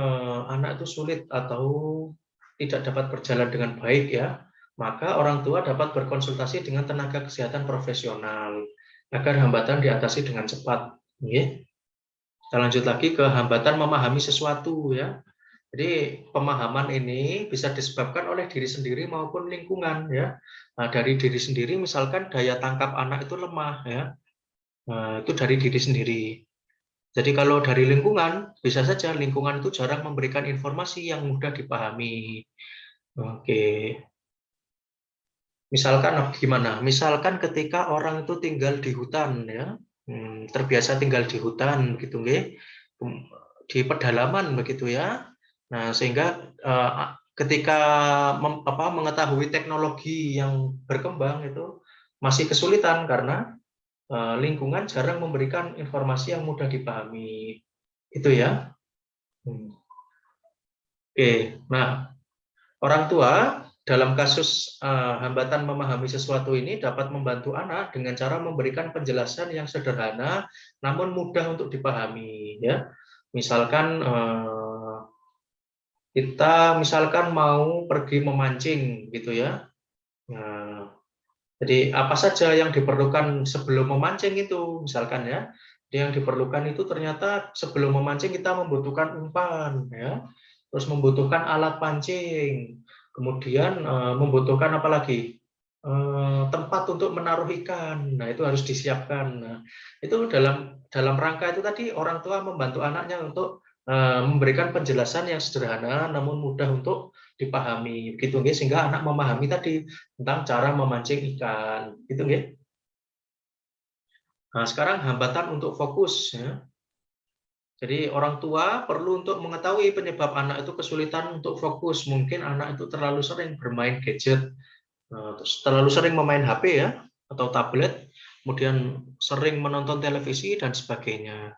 anak itu sulit atau tidak dapat berjalan dengan baik ya, maka orang tua dapat berkonsultasi dengan tenaga kesehatan profesional agar hambatan diatasi dengan cepat. Kita lanjut lagi ke hambatan memahami sesuatu ya. Jadi pemahaman ini bisa disebabkan oleh diri sendiri maupun lingkungan ya. Nah, dari diri sendiri misalkan daya tangkap anak itu lemah ya. Nah, itu dari diri sendiri. Jadi kalau dari lingkungan, bisa saja lingkungan itu jarang memberikan informasi yang mudah dipahami. Oke. Misalkan gimana? Misalkan ketika orang itu tinggal di hutan ya, terbiasa tinggal di hutan begitu nggih, di pedalaman begitu ya. Nah, sehingga ketika mengetahui teknologi yang berkembang itu masih kesulitan karena lingkungan jarang memberikan informasi yang mudah dipahami. Itu ya. Oke, nah orang tua dalam kasus hambatan memahami sesuatu ini dapat membantu anak dengan cara memberikan penjelasan yang sederhana namun mudah untuk dipahami ya. Misalkan kita mau pergi memancing gitu ya. Nah, jadi apa saja yang diperlukan sebelum memancing itu, misalkan ya, yang diperlukan itu ternyata sebelum memancing kita membutuhkan umpan, ya, terus membutuhkan alat pancing, kemudian membutuhkan apa lagi? Tempat untuk menaruh ikan. Nah, itu harus disiapkan. Nah, itu dalam rangka itu tadi orang tua membantu anaknya untuk memberikan penjelasan yang sederhana namun mudah untuk dipahami gitu nggih, sehingga anak memahami tadi tentang cara memancing ikan gitu nggih. Nah, sekarang hambatan untuk fokus ya. Jadi orang tua perlu untuk mengetahui penyebab anak itu kesulitan untuk fokus. Mungkin anak itu terlalu sering bermain gadget, terlalu sering memain HP ya atau tablet, kemudian sering menonton televisi dan sebagainya.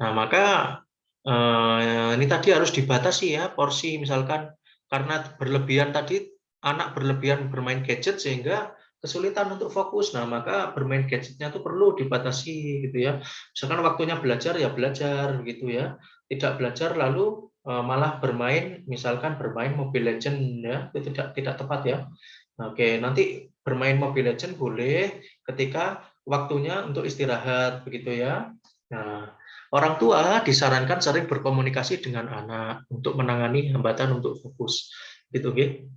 Nah, maka ini tadi harus dibatasi ya porsi, misalkan karena berlebihan tadi anak berlebihan bermain gadget sehingga kesulitan untuk fokus. Nah, maka bermain gadgetnya itu perlu dibatasi gitu ya. Misalkan waktunya belajar ya belajar gitu ya. Tidak belajar lalu malah bermain, misalkan bermain Mobile Legends ya, itu tidak tepat ya. Oke, nanti bermain Mobile Legends boleh ketika waktunya untuk istirahat begitu ya. Nah, orang tua disarankan sering berkomunikasi dengan anak untuk menangani hambatan untuk fokus. Gitu, gitu.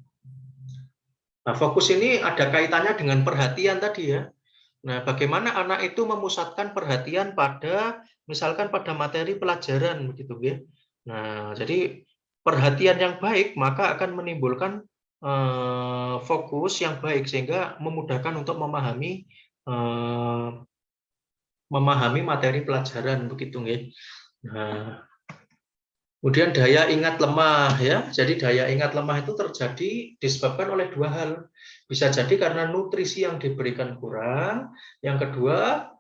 Nah, fokus ini ada kaitannya dengan perhatian tadi ya. Nah, bagaimana anak itu memusatkan perhatian misalkan pada materi pelajaran begitu ya. Nah, jadi perhatian yang baik maka akan menimbulkan fokus yang baik sehingga memudahkan untuk memahami memahami materi pelajaran begitu nggih. Nah, kemudian daya ingat lemah ya. Jadi daya ingat lemah itu terjadi disebabkan oleh dua hal. Bisa jadi karena nutrisi yang diberikan kurang, yang kedua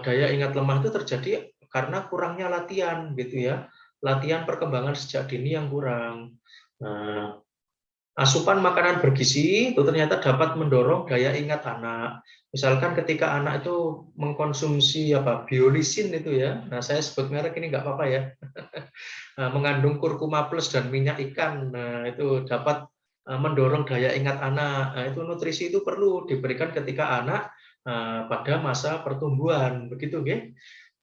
daya ingat lemah itu terjadi karena kurangnya latihan gitu ya. Latihan perkembangan sejak dini yang kurang. Nah, asupan makanan bergizi itu ternyata dapat mendorong daya ingat anak. Misalkan ketika anak itu mengkonsumsi biolisin itu ya. Nah, saya sebut merek ini nggak apa-apa ya. Mengandung kurkuma plus dan minyak ikan. Nah, itu dapat mendorong daya ingat anak. Nah, itu nutrisi itu perlu diberikan ketika anak pada masa pertumbuhan, begitu nggih.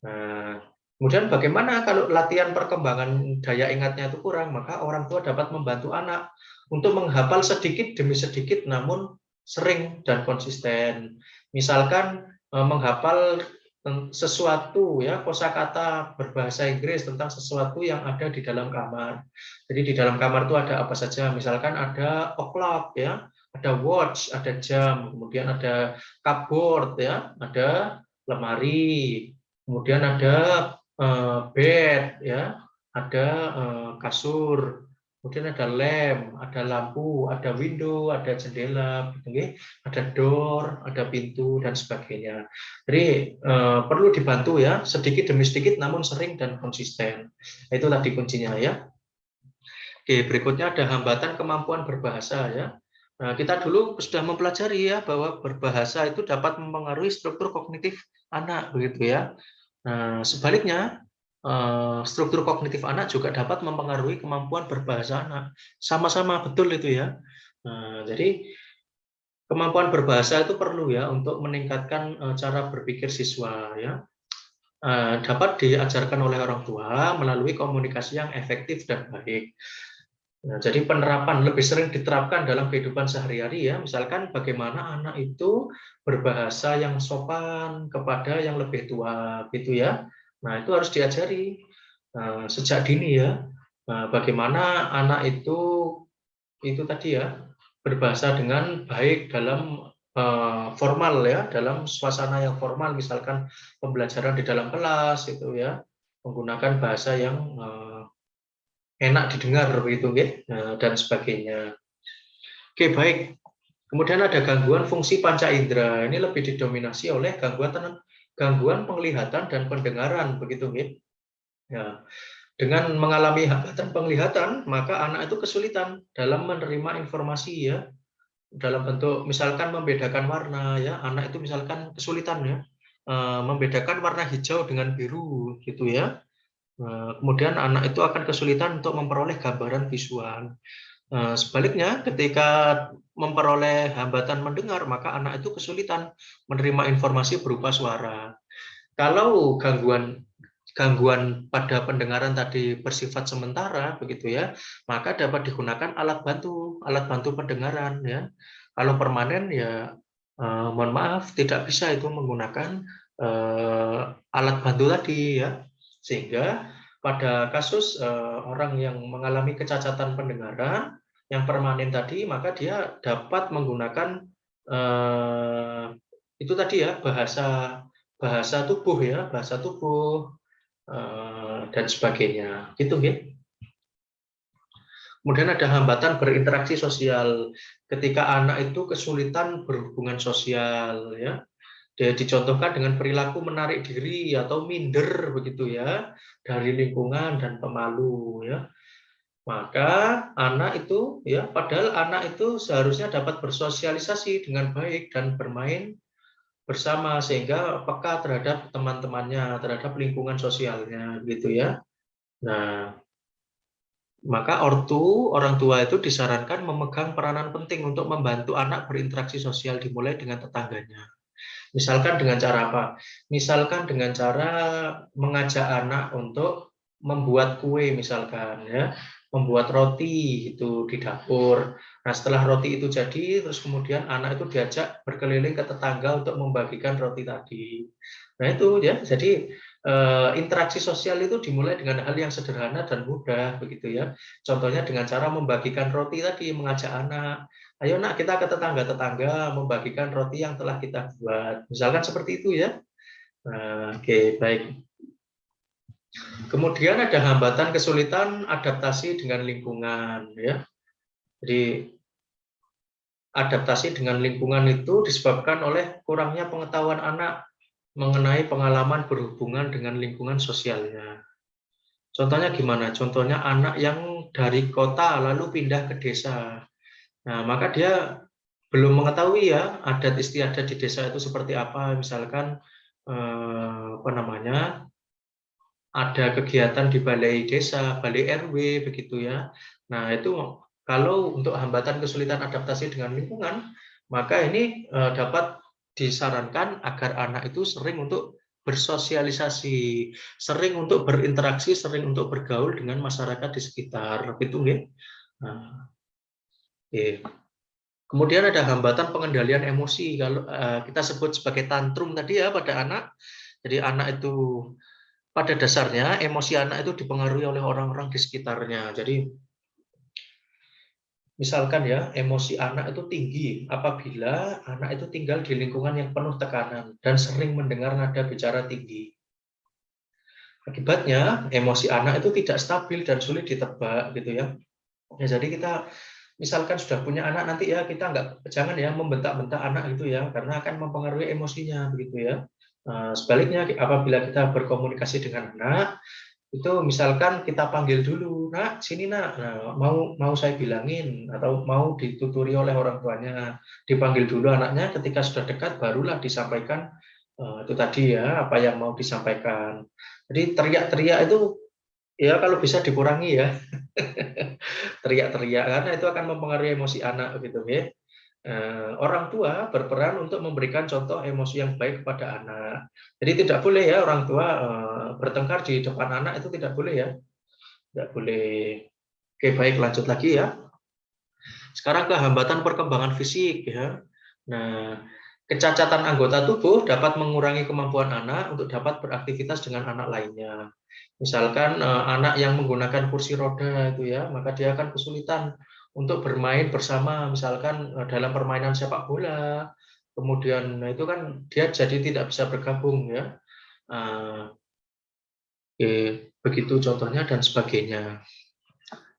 Nah, kemudian bagaimana kalau latihan perkembangan daya ingatnya itu kurang, maka orang tua dapat membantu anak untuk menghafal sedikit demi sedikit namun sering dan konsisten. Misalkan menghafal sesuatu ya, kosakata berbahasa Inggris tentang sesuatu yang ada di dalam kamar. Jadi di dalam kamar itu ada apa saja? Misalkan ada o'clock ya, ada watch, ada jam, kemudian ada cupboard ya, ada lemari, kemudian ada bed ya, ada kasur, kemudian ada lem, ada lampu, ada window, ada jendela, ada door, ada pintu dan sebagainya. Jadi perlu dibantu ya, sedikit demi sedikit namun sering dan konsisten. Itu tadi kuncinya ya. Oke, berikutnya ada hambatan kemampuan berbahasa ya. Nah, kita dulu sudah mempelajari ya bahwa berbahasa itu dapat mempengaruhi struktur kognitif anak begitu ya. Nah, sebaliknya struktur kognitif anak juga dapat mempengaruhi kemampuan berbahasa anak. Sama-sama betul itu ya. Nah, jadi kemampuan berbahasa itu perlu ya untuk meningkatkan cara berpikir siswa ya. Dapat diajarkan oleh orang tua melalui komunikasi yang efektif dan baik. Nah, jadi penerapan lebih sering diterapkan dalam kehidupan sehari-hari ya. Misalkan bagaimana anak itu berbahasa yang sopan kepada yang lebih tua gitu ya. Nah, itu harus diajari sejak dini ya. Nah, bagaimana anak itu tadi ya berbahasa dengan baik dalam formal ya, dalam suasana yang formal, misalkan pembelajaran di dalam kelas itu ya, menggunakan bahasa yang enak didengar begitu dan sebagainya. Oke, baik. Kemudian ada gangguan fungsi panca indera. Ini lebih didominasi oleh gangguan penglihatan dan pendengaran begitu ya. Dengan mengalami hambatan penglihatan, maka anak itu kesulitan dalam menerima informasi ya. Dalam bentuk misalkan membedakan warna ya. Anak itu misalkan kesulitan ya membedakan warna hijau dengan biru gitu ya. Kemudian anak itu akan kesulitan untuk memperoleh gambaran visual. Sebaliknya, ketika memperoleh hambatan mendengar, maka anak itu kesulitan menerima informasi berupa suara. Kalau gangguan pada pendengaran tadi bersifat sementara, begitu ya, maka dapat digunakan alat bantu pendengaran ya. Kalau permanen ya, mohon maaf, tidak bisa itu menggunakan alat bantu tadi ya. Sehingga pada kasus orang yang mengalami kecacatan pendengaran yang permanen tadi, maka dia dapat menggunakan itu tadi ya, bahasa tubuh ya, bahasa tubuh dan sebagainya, gitu ya. Kemudian ada hambatan berinteraksi sosial ketika anak itu kesulitan berhubungan sosial ya. Dia dicontohkan dengan perilaku menarik diri atau minder begitu ya dari lingkungan dan pemalu ya. Maka anak itu ya, padahal anak itu seharusnya dapat bersosialisasi dengan baik dan bermain bersama sehingga peka terhadap teman-temannya, terhadap lingkungan sosialnya gitu ya. Nah, maka orang tua itu disarankan memegang peranan penting untuk membantu anak berinteraksi sosial dimulai dengan tetangganya. Misalkan dengan cara apa? Misalkan dengan cara mengajak anak untuk membuat kue misalkan ya, membuat roti itu di dapur. Nah, setelah roti itu jadi, terus kemudian anak itu diajak berkeliling ke tetangga untuk membagikan roti tadi. Nah, itu ya. Jadi interaksi sosial itu dimulai dengan hal yang sederhana dan mudah begitu ya. Contohnya dengan cara membagikan roti tadi, mengajak anak, ayo nak kita ke tetangga-tetangga membagikan roti yang telah kita buat. Misalkan seperti itu ya. Oke, baik. Kemudian ada hambatan kesulitan adaptasi dengan lingkungan, ya. Jadi adaptasi dengan lingkungan itu disebabkan oleh kurangnya pengetahuan anak mengenai pengalaman berhubungan dengan lingkungan sosialnya. Contohnya gimana? Contohnya anak yang dari kota lalu pindah ke desa. Nah, maka dia belum mengetahui ya adat istiadat di desa itu seperti apa. Misalkan apa namanya? Ada kegiatan di balai desa, balai RW begitu ya. Nah, itu kalau untuk hambatan kesulitan adaptasi dengan lingkungan, maka ini dapat disarankan agar anak itu sering untuk bersosialisasi, sering untuk berinteraksi, sering untuk bergaul dengan masyarakat di sekitar. Itu nggih. Nah, oke. Kemudian ada hambatan pengendalian emosi. Kalau kita sebut sebagai tantrum tadi ya pada anak. Jadi anak itu pada dasarnya emosi anak itu dipengaruhi oleh orang-orang di sekitarnya. Jadi misalkan ya, emosi anak itu tinggi apabila anak itu tinggal di lingkungan yang penuh tekanan dan sering mendengar nada bicara tinggi. Akibatnya, emosi anak itu tidak stabil dan sulit ditebak gitu ya. Ya, jadi kita misalkan sudah punya anak nanti ya kita jangan ya membentak-bentak anak itu ya karena akan mempengaruhi emosinya begitu ya. Sebaliknya apabila kita berkomunikasi dengan anak itu misalkan kita panggil dulu, nak sini nak, nah, mau saya bilangin atau mau dituturi oleh orang tuanya, dipanggil dulu anaknya, ketika sudah dekat barulah disampaikan itu tadi ya apa yang mau disampaikan. Jadi teriak-teriak itu ya kalau bisa dikurangi ya. Teriak-teriak karena itu akan mempengaruhi emosi anak gitu ya. Orang tua berperan untuk memberikan contoh emosi yang baik kepada anak. Jadi tidak boleh ya orang tua bertengkar di depan anak itu tidak boleh ya. Tidak boleh. Oke, baik lanjut lagi ya. Sekarang ke hambatan perkembangan fisik ya. Nah, kecacatan anggota tubuh dapat mengurangi kemampuan anak untuk dapat beraktivitas dengan anak lainnya. Misalkan anak yang menggunakan kursi roda itu ya, maka dia akan kesulitan untuk bermain bersama, misalkan dalam permainan sepak bola. Kemudian itu kan dia jadi tidak bisa bergabung ya. Begitu contohnya dan sebagainya.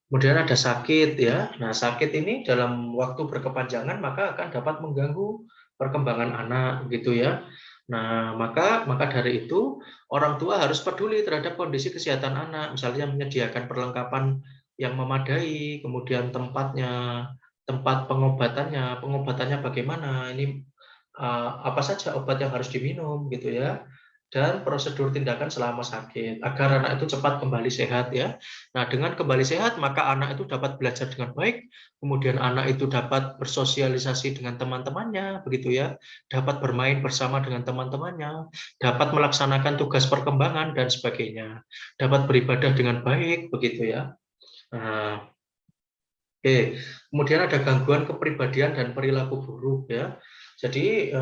Kemudian ada sakit ya. Nah, sakit ini dalam waktu berkepanjangan maka akan dapat mengganggu perkembangan anak gitu ya. Nah, maka dari itu orang tua harus peduli terhadap kondisi kesehatan anak, misalnya menyediakan perlengkapan yang memadai, kemudian tempatnya, tempat pengobatannya bagaimana, ini apa saja obat yang harus diminum gitu ya. Dan prosedur tindakan selama sakit agar anak itu cepat kembali sehat ya. Nah, dengan kembali sehat maka anak itu dapat belajar dengan baik, kemudian anak itu dapat bersosialisasi dengan teman-temannya begitu ya, dapat bermain bersama dengan teman-temannya, dapat melaksanakan tugas perkembangan dan sebagainya, dapat beribadah dengan baik begitu ya. Nah, oke, kemudian ada gangguan kepribadian dan perilaku buruk ya. Jadi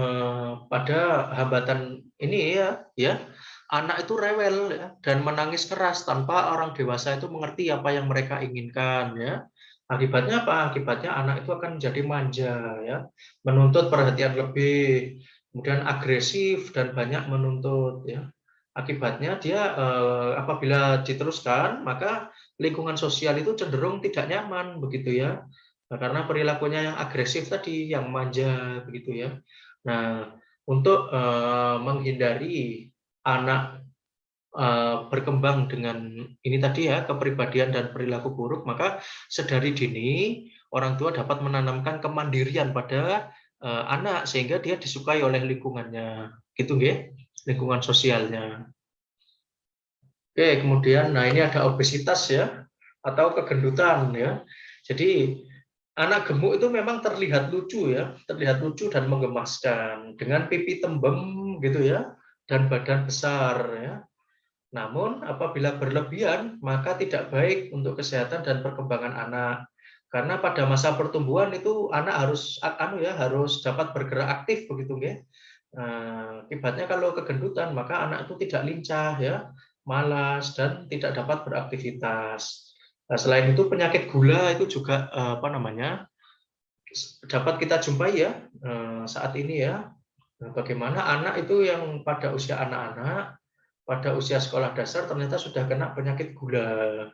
pada hambatan ini ya anak itu rewel ya, dan menangis keras tanpa orang dewasa itu mengerti apa yang mereka inginkan ya. Akibatnya apa? Akibatnya anak itu akan menjadi manja ya, menuntut perhatian lebih, kemudian agresif dan banyak menuntut ya. Akibatnya dia apabila diteruskan maka lingkungan sosial itu cenderung tidak nyaman begitu ya. Nah, karena perilakunya yang agresif tadi, yang manja begitu ya. Nah, untuk menghindari anak berkembang dengan ini tadi ya, kepribadian dan perilaku buruk, maka sedari dini orang tua dapat menanamkan kemandirian pada anak sehingga dia disukai oleh lingkungannya. Gitu nggih, lingkungan sosialnya. Oke, kemudian nah ini ada obesitas ya atau kegendutan ya. Jadi anak gemuk itu memang terlihat lucu ya, terlihat lucu dan menggemaskan dengan pipi tembem gitu ya dan badan besar ya. Namun apabila berlebihan maka tidak baik untuk kesehatan dan perkembangan anak. Karena pada masa pertumbuhan itu anak harus dapat bergerak aktif begitu ya. Akibatnya kalau kegendutan maka anak itu tidak lincah ya, malas dan tidak dapat beraktivitas. Nah, selain itu penyakit gula itu juga dapat kita jumpai ya saat ini ya. Nah, bagaimana anak itu yang pada usia anak-anak, pada usia sekolah dasar ternyata sudah kena penyakit gula.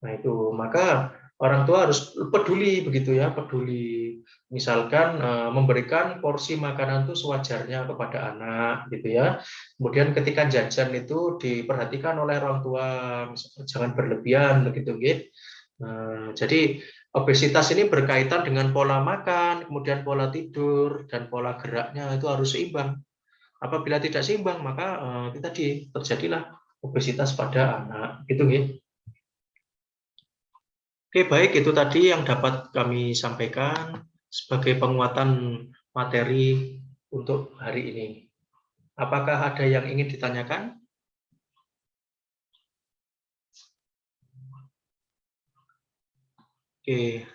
Nah, itu maka orang tua harus peduli begitu ya, peduli. Misalkan memberikan porsi makanan itu sewajarnya kepada anak gitu ya. Kemudian ketika jajan itu diperhatikan oleh orang tua, misalkan jangan berlebihan begitu gitu. Jadi obesitas ini berkaitan dengan pola makan, kemudian pola tidur dan pola geraknya itu harus seimbang. Apabila tidak seimbang maka terjadilah obesitas pada anak gitu gitu. Oke, baik, itu tadi yang dapat kami sampaikan sebagai penguatan materi untuk hari ini. Apakah ada yang ingin ditanyakan? Oke,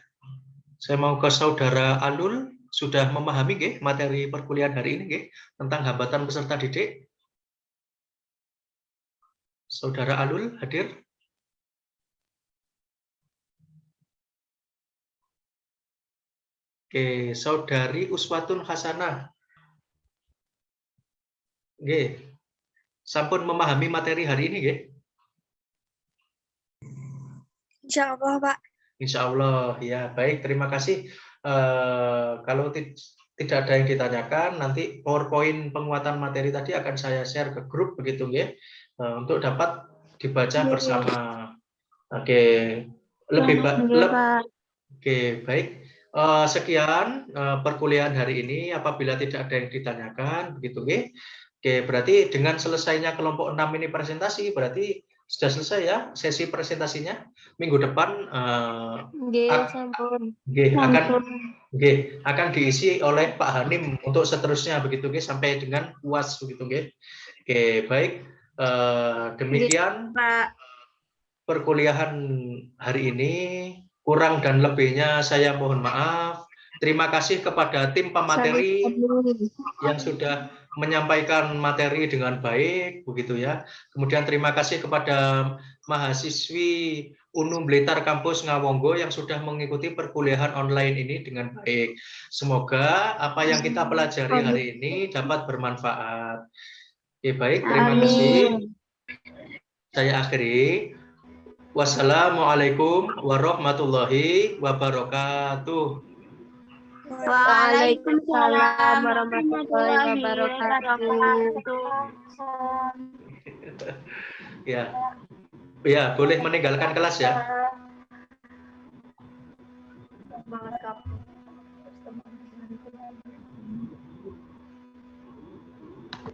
saya mau ke saudara Alul, sudah memahami nggih, materi perkuliahan hari ini nggih, tentang hambatan peserta didik? Saudara Alul hadir? Oke, saudari Uswatun Hasanah. Nggih. Sampun memahami materi hari ini nggih? Insya Allah, Pak. Insya Allah, ya baik. Terima kasih. Kalau tidak ada yang ditanyakan, nanti PowerPoint penguatan materi tadi akan saya share ke grup begitu nggih, untuk dapat dibaca bersama. Oke, lebih Oke, baik. Sekian perkuliahan hari ini. Apabila tidak ada yang ditanyakan, begitu nggih. Oke, berarti dengan selesainya kelompok 6 ini presentasi, berarti sudah selesai ya sesi presentasinya. Minggu depan akan diisi oleh Pak Hanim untuk seterusnya begitu nggih, sampai dengan UAS begitu nggih. Oke, baik. Demikian Pak. perkuliahan hari ini. Kurang dan lebihnya saya mohon maaf. Terima kasih kepada tim pemateri yang sudah menyampaikan materi dengan baik, begitu ya. Kemudian terima kasih kepada mahasiswi Unum Blitar Kampus Ngawonggo yang sudah mengikuti perkuliahan online ini dengan baik. Semoga apa yang kita pelajari hari ini dapat bermanfaat. Oke, baik, terima kasih. Saya akhiri. Wassalamualaikum warahmatullahi wabarakatuh. Waalaikumsalam warahmatullahi wabarakatuh. Ya, boleh meninggalkan kelas ya.